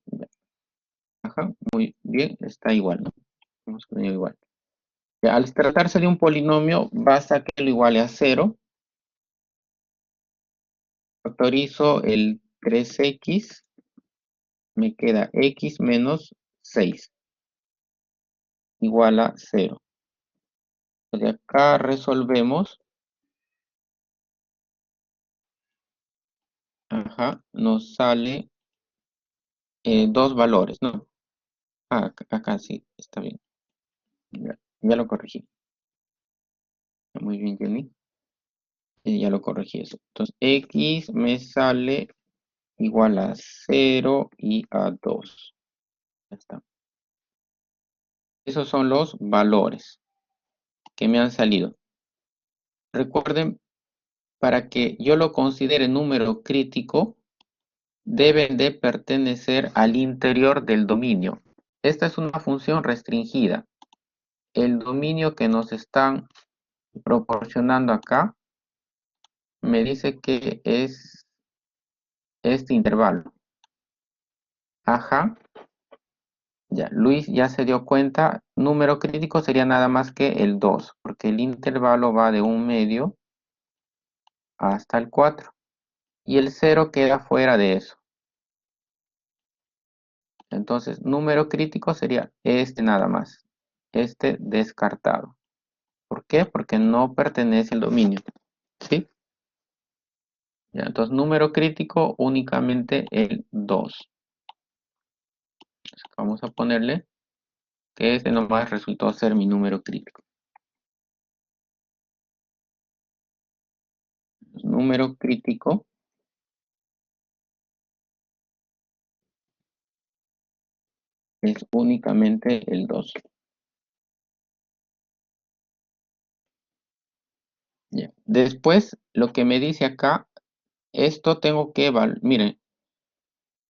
Ajá, muy bien, está igual, ¿no? Hemos tenido igual. Ya, al tratarse de un polinomio, basta que lo iguale a 0. Factorizo el 3x, me queda x menos 6, igual a 0. De acá resolvemos, ajá, nos sale dos valores, ¿no? Ah, acá sí, está bien. Ya lo corregí. Muy bien, Jenny. Ya lo corregí eso. Entonces, x me sale igual a 0 y a 2. Ya está. Esos son los valores que me han salido. Recuerden, para que yo lo considere número crítico, deben de pertenecer al interior del dominio. Esta es una función restringida. El dominio que nos están proporcionando acá me dice que es este intervalo. Ajá. Ya, Luis ya se dio cuenta, número crítico sería nada más que el 2, porque el intervalo va de 1/2 hasta el 4, y el 0 queda fuera de eso. Entonces, número crítico sería este nada más, este descartado. ¿Por qué? Porque no pertenece al dominio, ¿sí? Ya, entonces, número crítico únicamente el 2. Vamos a ponerle que este nomás resultó ser mi número crítico. Número crítico es únicamente el 2. Ya. Después, lo que me dice acá, esto tengo que evaluar, miren,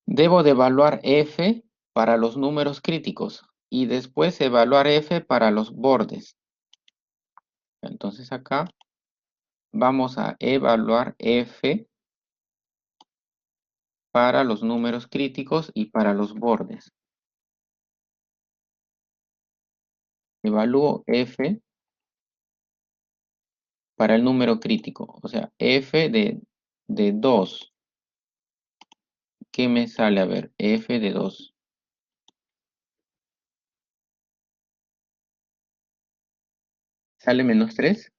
debo de evaluar f para los números críticos y después evaluar f para los bordes. Entonces acá vamos a evaluar f para los números críticos y para los bordes. Evalúo f para el número crítico, o sea, f de 2. ¿Qué me sale? A ver, f de 2. ¿Sale menos 3?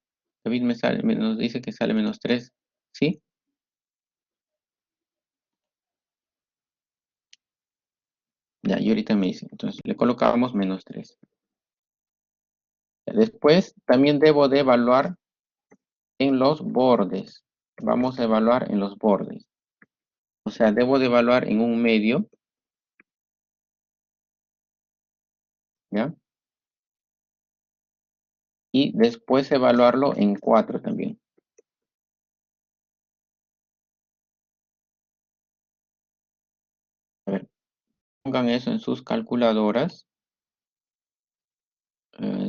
David nos dice que sale menos 3. ¿Sí? Ya, y ahorita me dice. Entonces le colocamos menos 3. Después también debo de evaluar en los bordes. Vamos a evaluar en los bordes. O sea, debo de evaluar en un medio. ¿Ya? Y después evaluarlo en 4 también. A ver, pongan eso en sus calculadoras.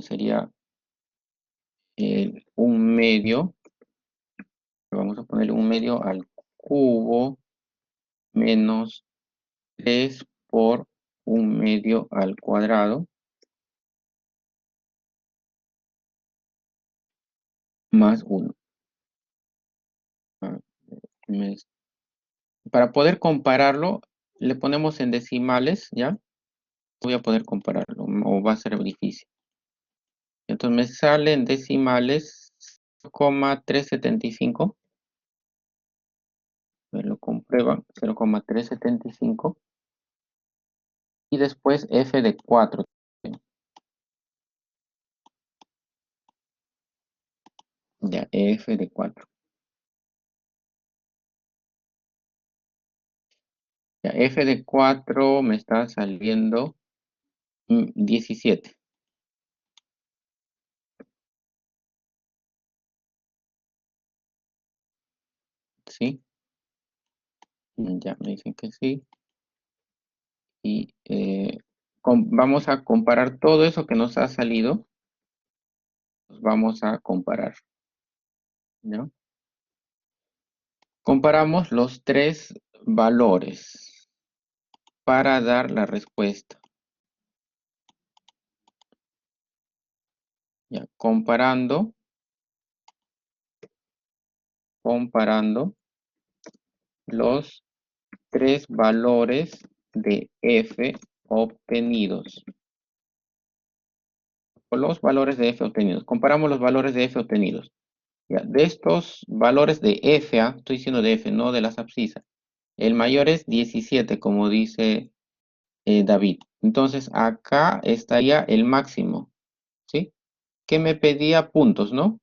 Sería un medio. Vamos a poner un medio al cubo menos 3 por un medio al cuadrado más 1. Para poder compararlo, le ponemos en decimales, ¿ya? Voy a poder compararlo, o va a ser difícil. Entonces me sale en decimales 0,375. Me lo comprueban, 0,375. Y después f de 4. Ya, f de 4. Ya, f de 4 me está saliendo 17. ¿Sí? Ya me dicen que sí. Y vamos a comparar todo eso que nos ha salido. Pues vamos a comparar, ¿no? Comparamos los tres valores para dar la respuesta. Ya, comparando los tres valores de f obtenidos. O los valores de f obtenidos. Comparamos los valores de f obtenidos. Ya, de estos valores de f, estoy diciendo de f, no de las abscisas. El mayor es 17, como dice David. Entonces, acá estaría el máximo, ¿sí? Que me pedía puntos, ¿no?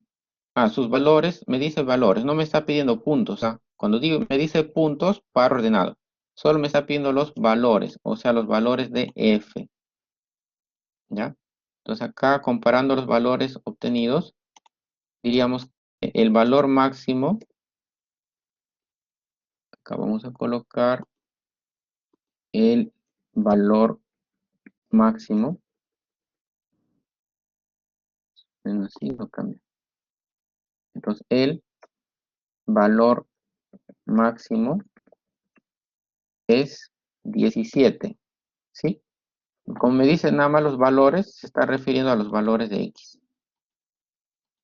Sus valores, me dice valores, no me está pidiendo puntos. Cuando digo, me dice puntos, para ordenado. Solo me está pidiendo los valores, o sea, los valores de f, ¿ya? Entonces acá, comparando los valores obtenidos, diríamos que el valor máximo, acá vamos a colocar el valor máximo, así lo cambio. Entonces, el valor máximo es 17, ¿sí? Como me dice nada más los valores, se está refiriendo a los valores de x.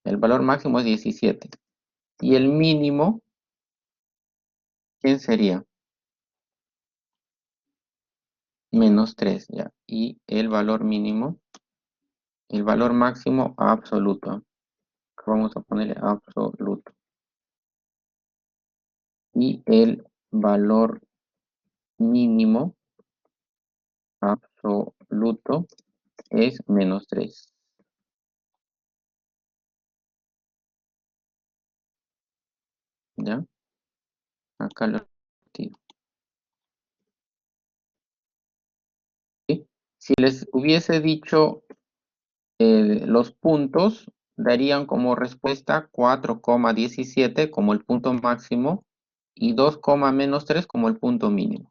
El valor máximo es 17. Y el mínimo, ¿quién sería? Menos 3, ya. Y el valor mínimo, el valor máximo absoluto. Vamos a ponerle absoluto. Y el valor mínimo absoluto es menos 3. ¿Ya? Acá lo tiro. ¿Sí? Si les hubiese dicho los puntos, darían como respuesta 4,17 como el punto máximo y 2,-3 como el punto mínimo.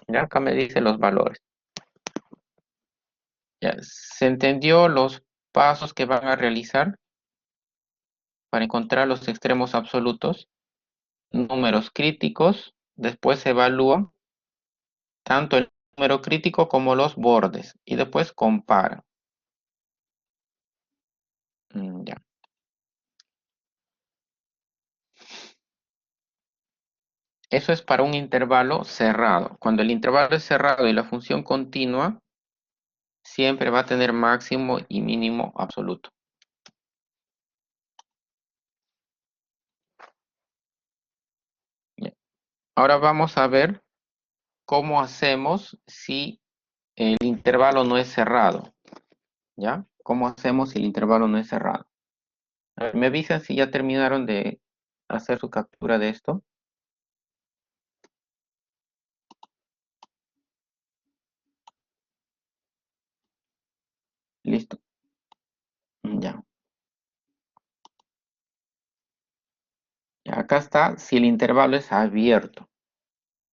Ya acá me dice los valores. Ya, ¿se entendió los pasos que van a realizar para encontrar los extremos absolutos? Números críticos, después se evalúan tanto el número crítico como los bordes y después comparan. Ya. Eso es para un intervalo cerrado. Cuando el intervalo es cerrado y la función continua, siempre va a tener máximo y mínimo absoluto. Ya. Ahora vamos a ver cómo hacemos si el intervalo no es cerrado. ¿Ya? ¿Cómo hacemos si el intervalo no es cerrado? A ver, me avisan si ya terminaron de hacer su captura de esto. Listo. Ya. Ya, acá está si el intervalo es abierto.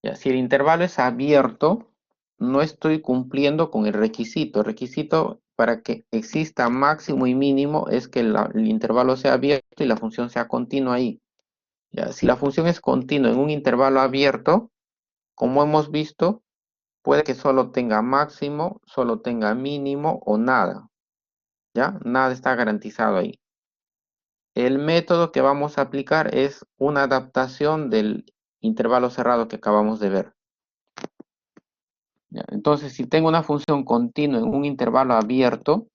Ya, si el intervalo es abierto, no estoy cumpliendo con el requisito. El requisito para que exista máximo y mínimo es que el intervalo sea abierto y la función sea continua ahí. Ya, si la función es continua en un intervalo abierto, como hemos visto, puede que solo tenga máximo, solo tenga mínimo o nada. ¿Ya? Nada está garantizado ahí. El método que vamos a aplicar es una adaptación del intervalo cerrado que acabamos de ver. ¿Ya? Entonces, si tengo una función continua en un intervalo abierto,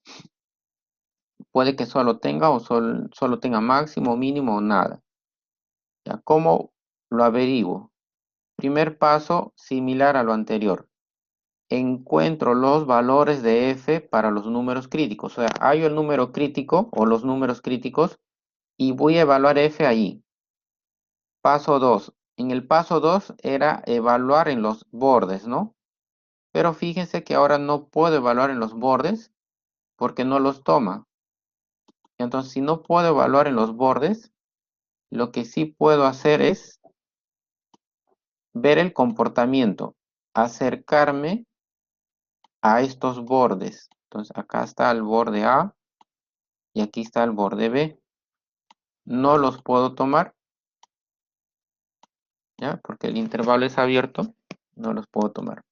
puede que solo tenga o solo tenga máximo, mínimo o nada. ¿Ya? ¿Cómo lo averiguo? Primer paso, similar a lo anterior. Encuentro los valores de f para los números críticos. O sea, hallo el número crítico o los números críticos y voy a evaluar f ahí. Paso 2. En el paso 2 era evaluar en los bordes, ¿no? Pero fíjense que ahora no puedo evaluar en los bordes porque no los toma. Entonces, si no puedo evaluar en los bordes, lo que sí puedo hacer es ver el comportamiento, acercarme a estos bordes. Entonces, acá está el borde A y aquí está el borde B. No los puedo tomar, ¿ya? Porque el intervalo es abierto, no los puedo tomar.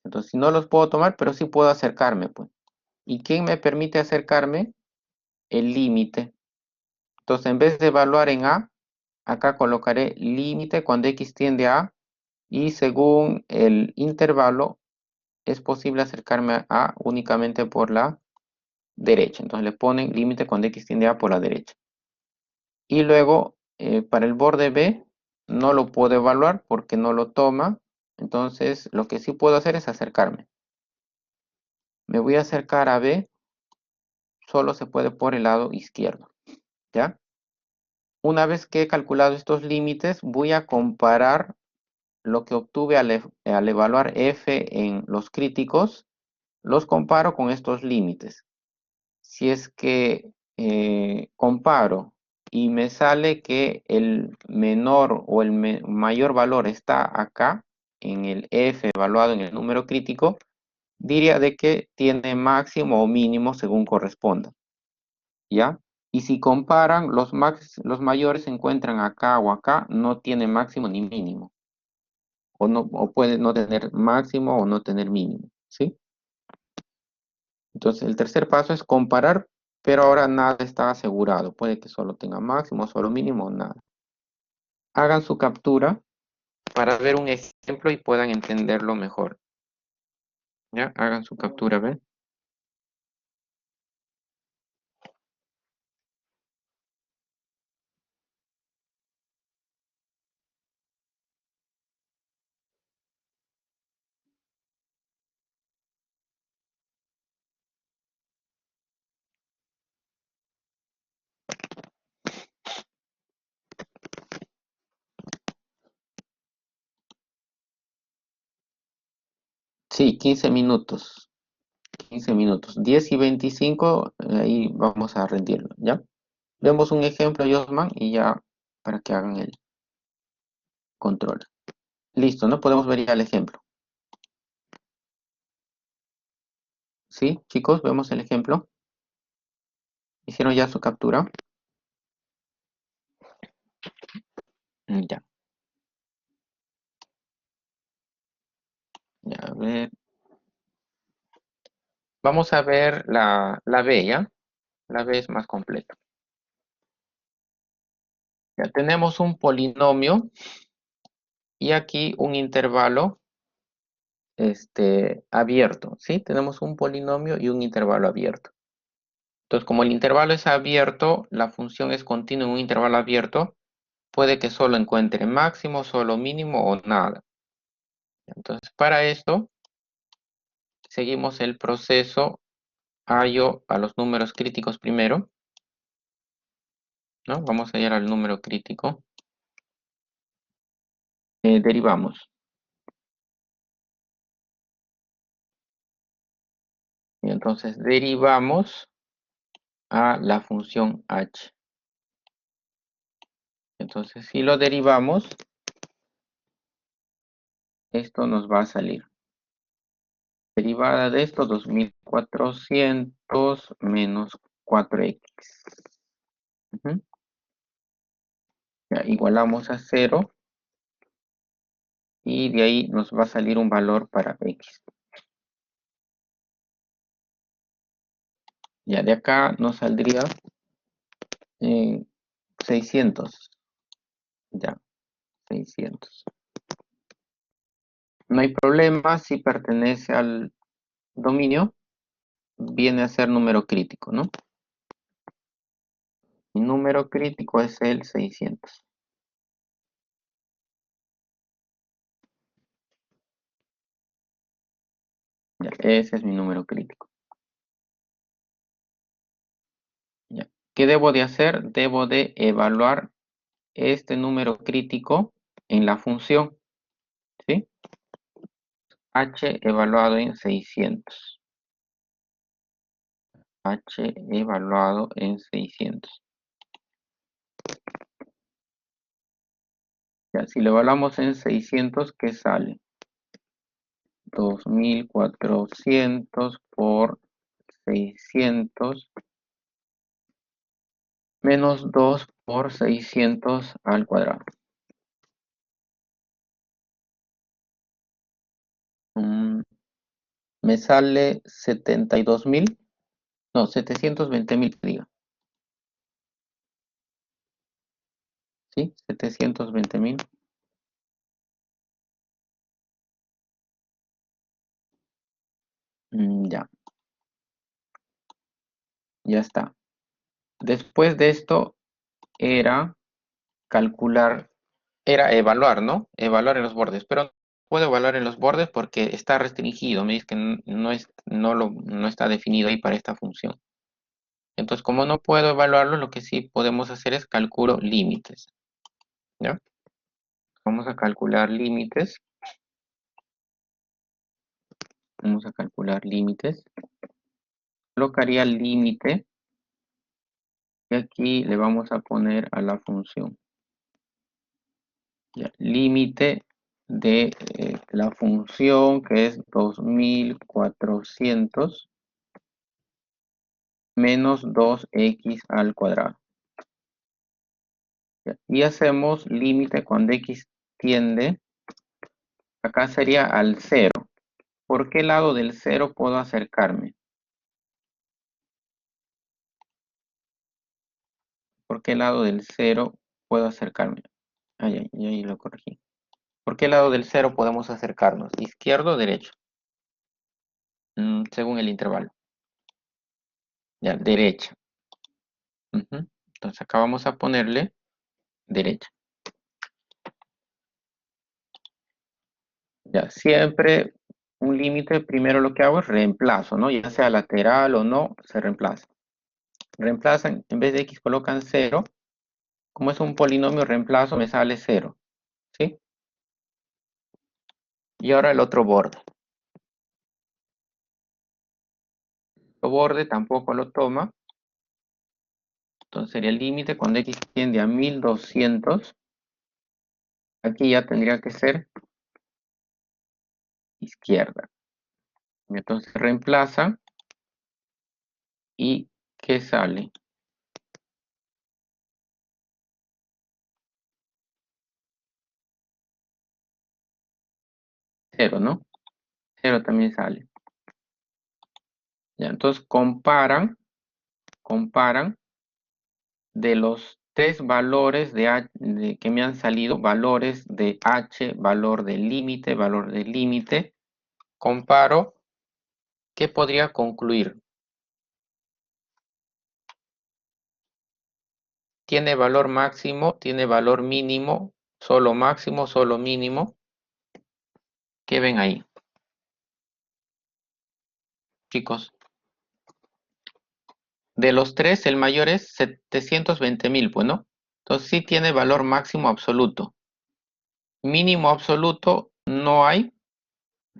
Entonces, si no los puedo tomar, pero sí puedo acercarme, pues. ¿Y quién me permite acercarme? El límite. Entonces, en vez de evaluar en A, acá colocaré límite cuando x tiende a A y según el intervalo es posible acercarme a A únicamente por la derecha. Entonces le ponen límite cuando x tiende a A por la derecha. Y luego para el borde B no lo puedo evaluar porque no lo toma. Entonces lo que sí puedo hacer es acercarme. Me voy a acercar a B, solo se puede por el lado izquierdo. ¿Ya? Una vez que he calculado estos límites, voy a comparar lo que obtuve al evaluar f en los críticos, los comparo con estos límites. Si es que comparo y me sale que el menor o el mayor valor está acá, en el f evaluado en el número crítico, diría de que tiene máximo o mínimo según corresponda. ¿Ya? Y si comparan, los mayores se encuentran acá o acá, no tiene máximo ni mínimo. O puede no tener máximo o no tener mínimo. ¿Sí? Entonces, el tercer paso es comparar, pero ahora nada está asegurado. Puede que solo tenga máximo, solo mínimo, nada. Hagan su captura para ver un ejemplo y puedan entenderlo mejor. ¿Ya? Hagan su captura, ¿ven? Sí, 15 minutos. 15 minutos. 10 y 25, ahí vamos a rendirlo, ¿ya? Vemos un ejemplo, Josman, y ya para que hagan el control. Listo, ¿no? Podemos ver ya el ejemplo. ¿Sí, chicos? Vemos el ejemplo. ¿Hicieron ya su captura? Ya, ya, a ver. Vamos a ver la B, ¿ya? La B es más completa. Ya tenemos un polinomio y aquí un intervalo abierto, ¿sí? Tenemos un polinomio y un intervalo abierto. Entonces, como el intervalo es abierto, la función es continua en un intervalo abierto, puede que solo encuentre máximo, solo mínimo o nada. Entonces, para esto, seguimos el proceso hallo a los números críticos primero, ¿no? Vamos a hallar al número crítico. Derivamos. Y entonces derivamos a la función h. Entonces, si lo derivamos, esto nos va a salir. Derivada de esto, 2400 menos 4x. Ujú. Ya, igualamos a 0 y de ahí nos va a salir un valor para x. Ya de acá nos saldría 600. Ya, 600. No hay problema si pertenece al dominio, viene a ser número crítico, ¿no? Mi número crítico es el 600. Ya, ese es mi número crítico. Ya. ¿Qué debo de hacer? Debo de evaluar este número crítico en la función, ¿sí? H evaluado en 600. H evaluado en 600. Ya, si lo evaluamos en 600, ¿qué sale? 2400 por 600 menos 2 por 600 al cuadrado. Mm, Me sale 72.000, no, 720.000, diga. ¿Sí? 720.000. Ya, ya está. Después de esto era calcular, era evaluar, ¿no? Evaluar en los bordes, pero no puedo evaluar en los bordes porque está restringido, me dice que no está definido ahí para esta función. Entonces, como no puedo evaluarlo, lo que sí podemos hacer es calculo límites, ¿ya? Vamos a calcular límites. Vamos a calcular límites. Colocaría el límite y aquí le vamos a poner a la función. Ya, límite de la función que es 2400 menos 2x al cuadrado. Ya, y hacemos límite cuando x tiende, acá sería al 0. ¿Por qué lado del 0 puedo acercarme? ¿Por qué lado del 0 puedo acercarme? Ahí lo corregí. ¿Por qué lado del 0 podemos acercarnos? ¿Izquierdo o derecho? Según el intervalo. Ya, derecha. Ujú. Entonces acá vamos a ponerle derecha. Ya, siempre un límite, primero lo que hago es reemplazo, ¿no? Ya sea lateral o no, se reemplaza. Reemplazan, en vez de x colocan 0. Como es un polinomio, reemplazo, me sale 0, ¿sí? Y ahora el otro borde. otro borde tampoco lo toma. Entonces sería el límite cuando x tiende a 1200. Aquí ya tendría que ser izquierda. Entonces reemplaza y ¿qué sale? 0, ¿no? 0 también sale. Ya, entonces comparan de los tres valores que me han salido, valores de h, valor del límite, comparo, ¿qué podría concluir? ¿Tiene valor máximo? ¿Tiene valor mínimo? ¿Solo máximo? ¿Solo mínimo? ¿Qué ven ahí, chicos? De los tres, el mayor es 720.000, pues, ¿no? Entonces sí tiene valor máximo absoluto. Mínimo absoluto no hay.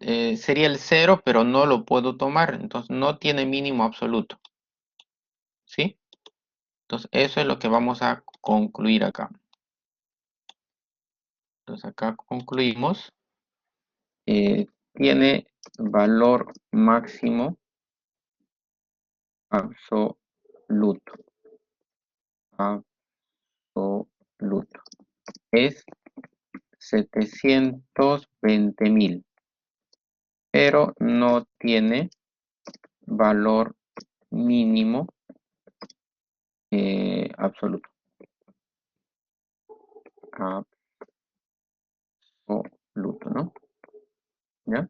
Sería el 0, pero no lo puedo tomar. Entonces no tiene mínimo absoluto. ¿Sí? Entonces eso es lo que vamos a concluir acá. Entonces acá concluimos. Tiene valor máximo absoluto. Absoluto. Es 720.000. Pero no tiene valor mínimo absoluto. Absoluto, ¿no? ¿Ya?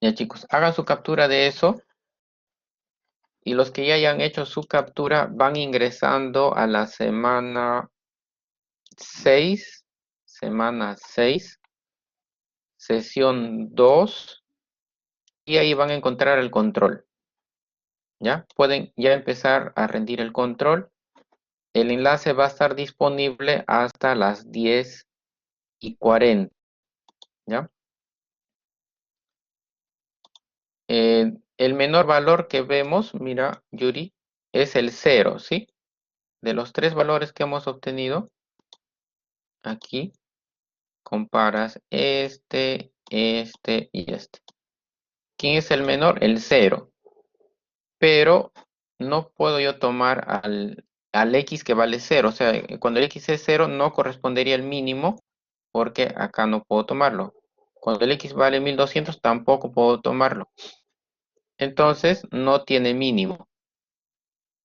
Ya, chicos, hagan su captura de eso y los que ya hayan hecho su captura van ingresando a la semana 6, sesión 2 y ahí van a encontrar el control. ¿Ya? Pueden ya empezar a rendir el control. El enlace va a estar disponible hasta las 10:40. ¿Ya? El menor valor que vemos, mira, Yuri, es el 0, ¿sí? De los tres valores que hemos obtenido, aquí comparas este y este. ¿Quién es el menor? El 0. Pero no puedo yo tomar al x que vale 0. O sea, cuando el x es 0 no correspondería al mínimo porque acá no puedo tomarlo. Cuando el x vale 1200 tampoco puedo tomarlo. Entonces no tiene mínimo.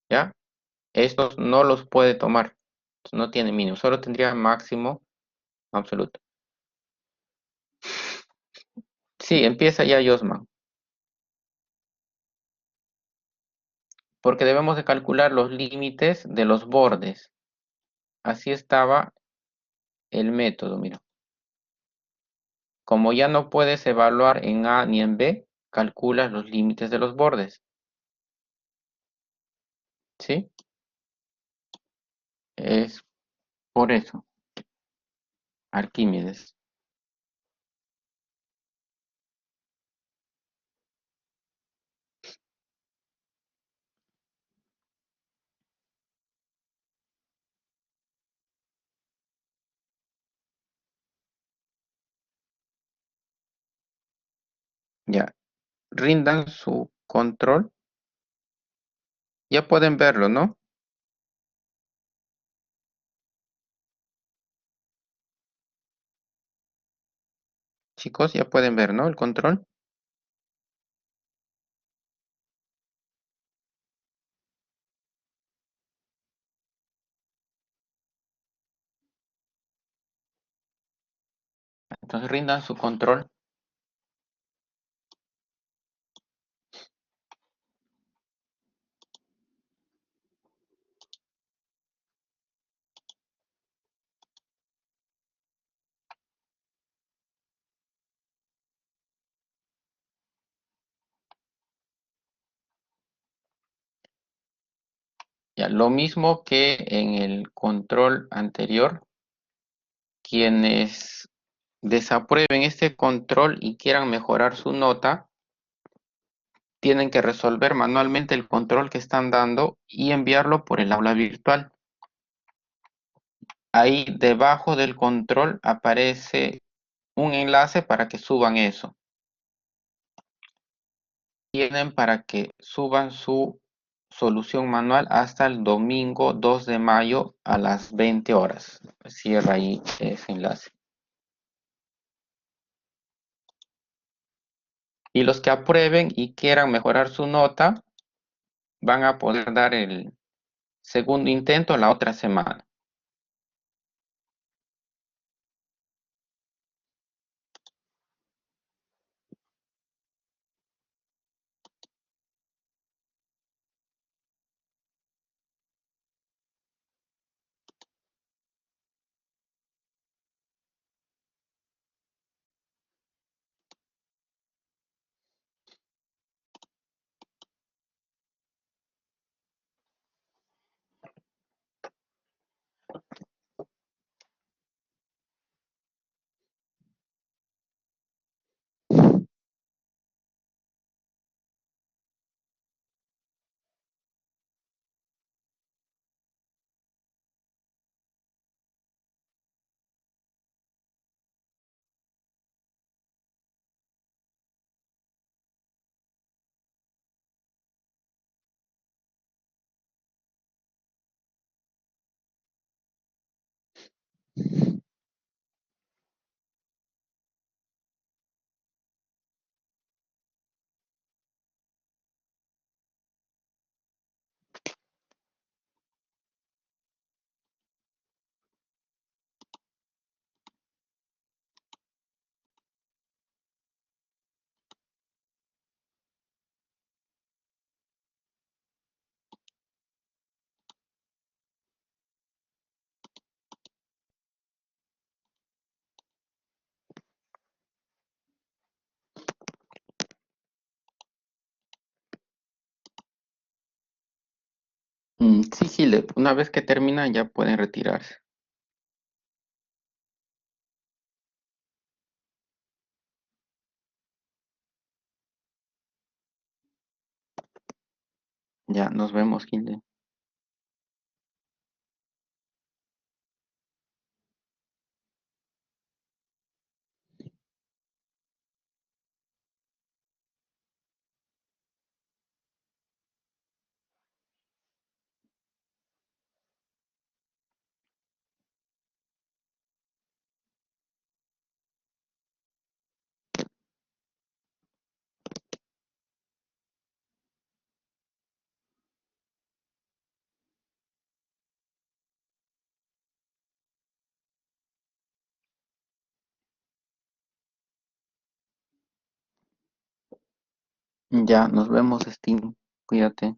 ¿Ya? Estos no los puede tomar. No tiene mínimo. Solo tendría máximo absoluto. Sí, empieza ya Josman. Porque debemos de calcular los límites de los bordes. Así estaba el método, mira. Como ya no puedes evaluar en A ni en B, calculas los límites de los bordes. ¿Sí? Es por eso, Arquímedes. Ya, rindan su control. Ya pueden verlo, ¿no? Chicos, ya pueden ver, ¿no? El control. Entonces rindan su control. Ya, lo mismo que en el control anterior. Quienes desaprueben este control y quieran mejorar su nota, tienen que resolver manualmente el control que están dando y enviarlo por el aula virtual. Ahí debajo del control aparece un enlace para que suban eso. Tienen para que suban su solución manual hasta el domingo 2 de mayo a las 20 horas. Cierra ahí ese enlace. Y los que aprueben y quieran mejorar su nota van a poder dar el segundo intento la otra semana. Sí, Gile, una vez que termina ya pueden retirarse. Ya, nos vemos, Gile. Ya, nos vemos, Steam. Cuídate.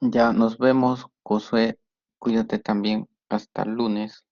Ya nos vemos, Josué. Cuídate también. Hasta el lunes.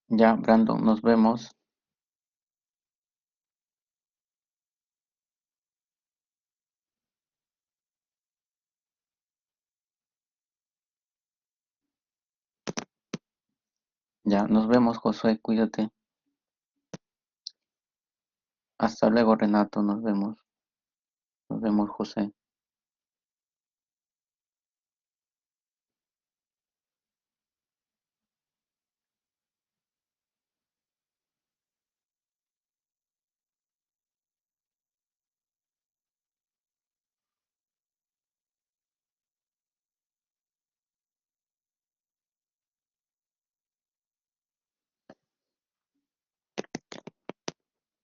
Ya, Brandon, nos vemos. Ya, nos vemos, Josué. Cuídate. Hasta luego, Renato. Nos vemos. Nos vemos, José.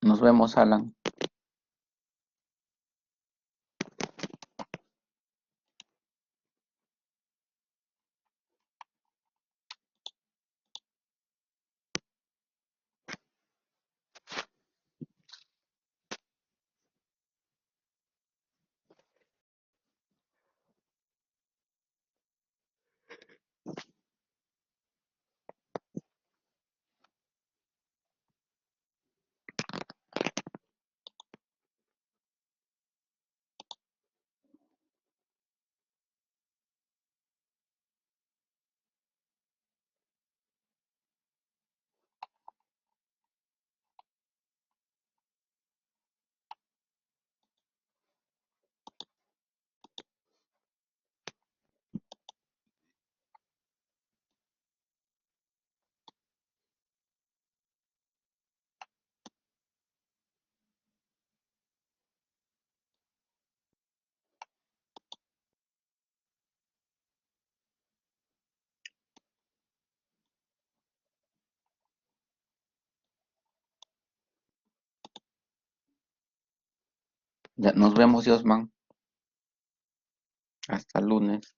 Nos vemos, Alan. Ya, nos vemos, Diosman. Hasta el lunes.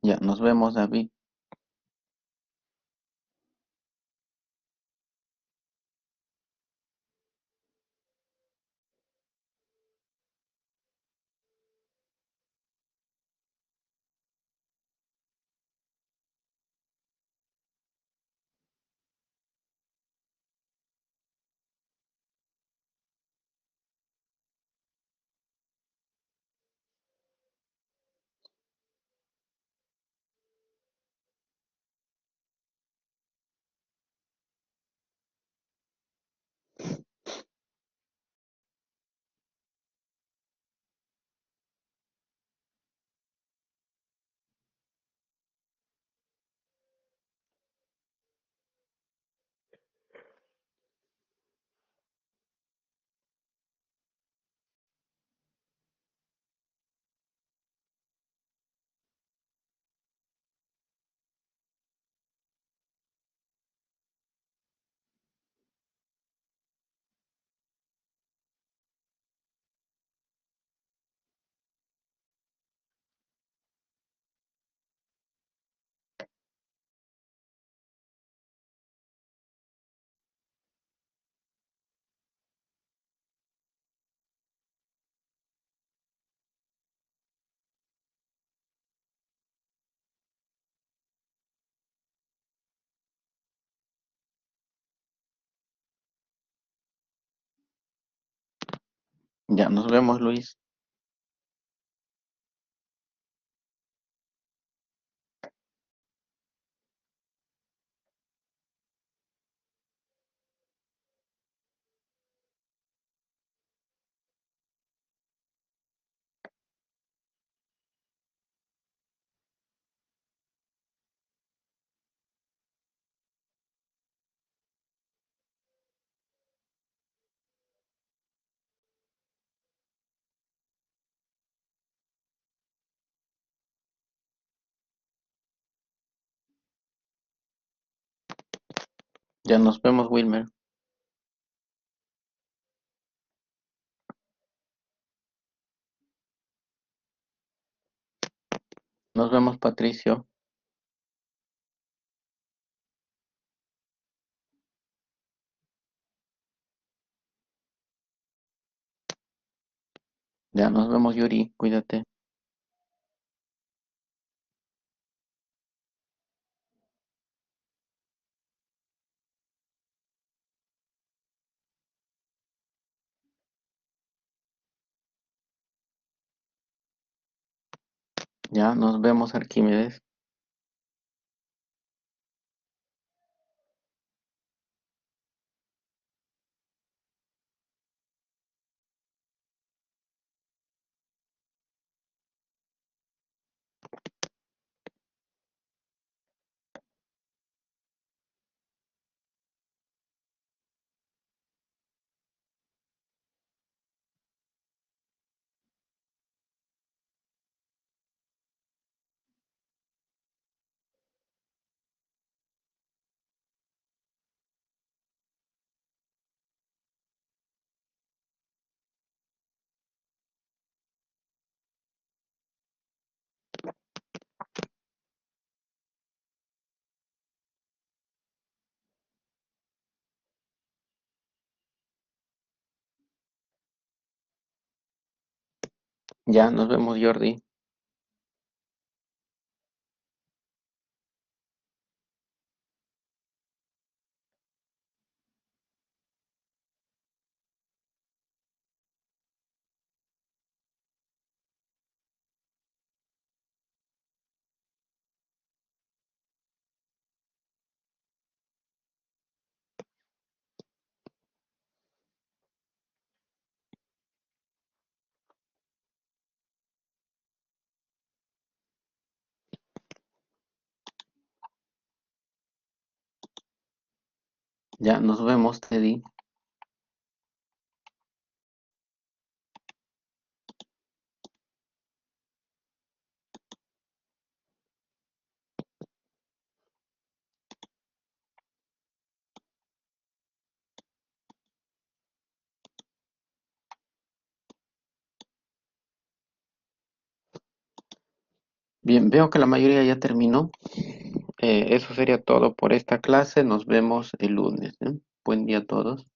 Ya, nos vemos, David. Ya, nos vemos, Luis. Ya nos vemos, Wilmer. Nos vemos, Patricio. Ya nos vemos, Yuri. Cuídate. Ya nos vemos, Arquímedes. Ya nos vemos, Jordi. Ya nos vemos, Teddy. Bien, veo que la mayoría ya terminó. Eso sería todo por esta clase. Nos vemos el lunes, ¿eh? Buen día a todos.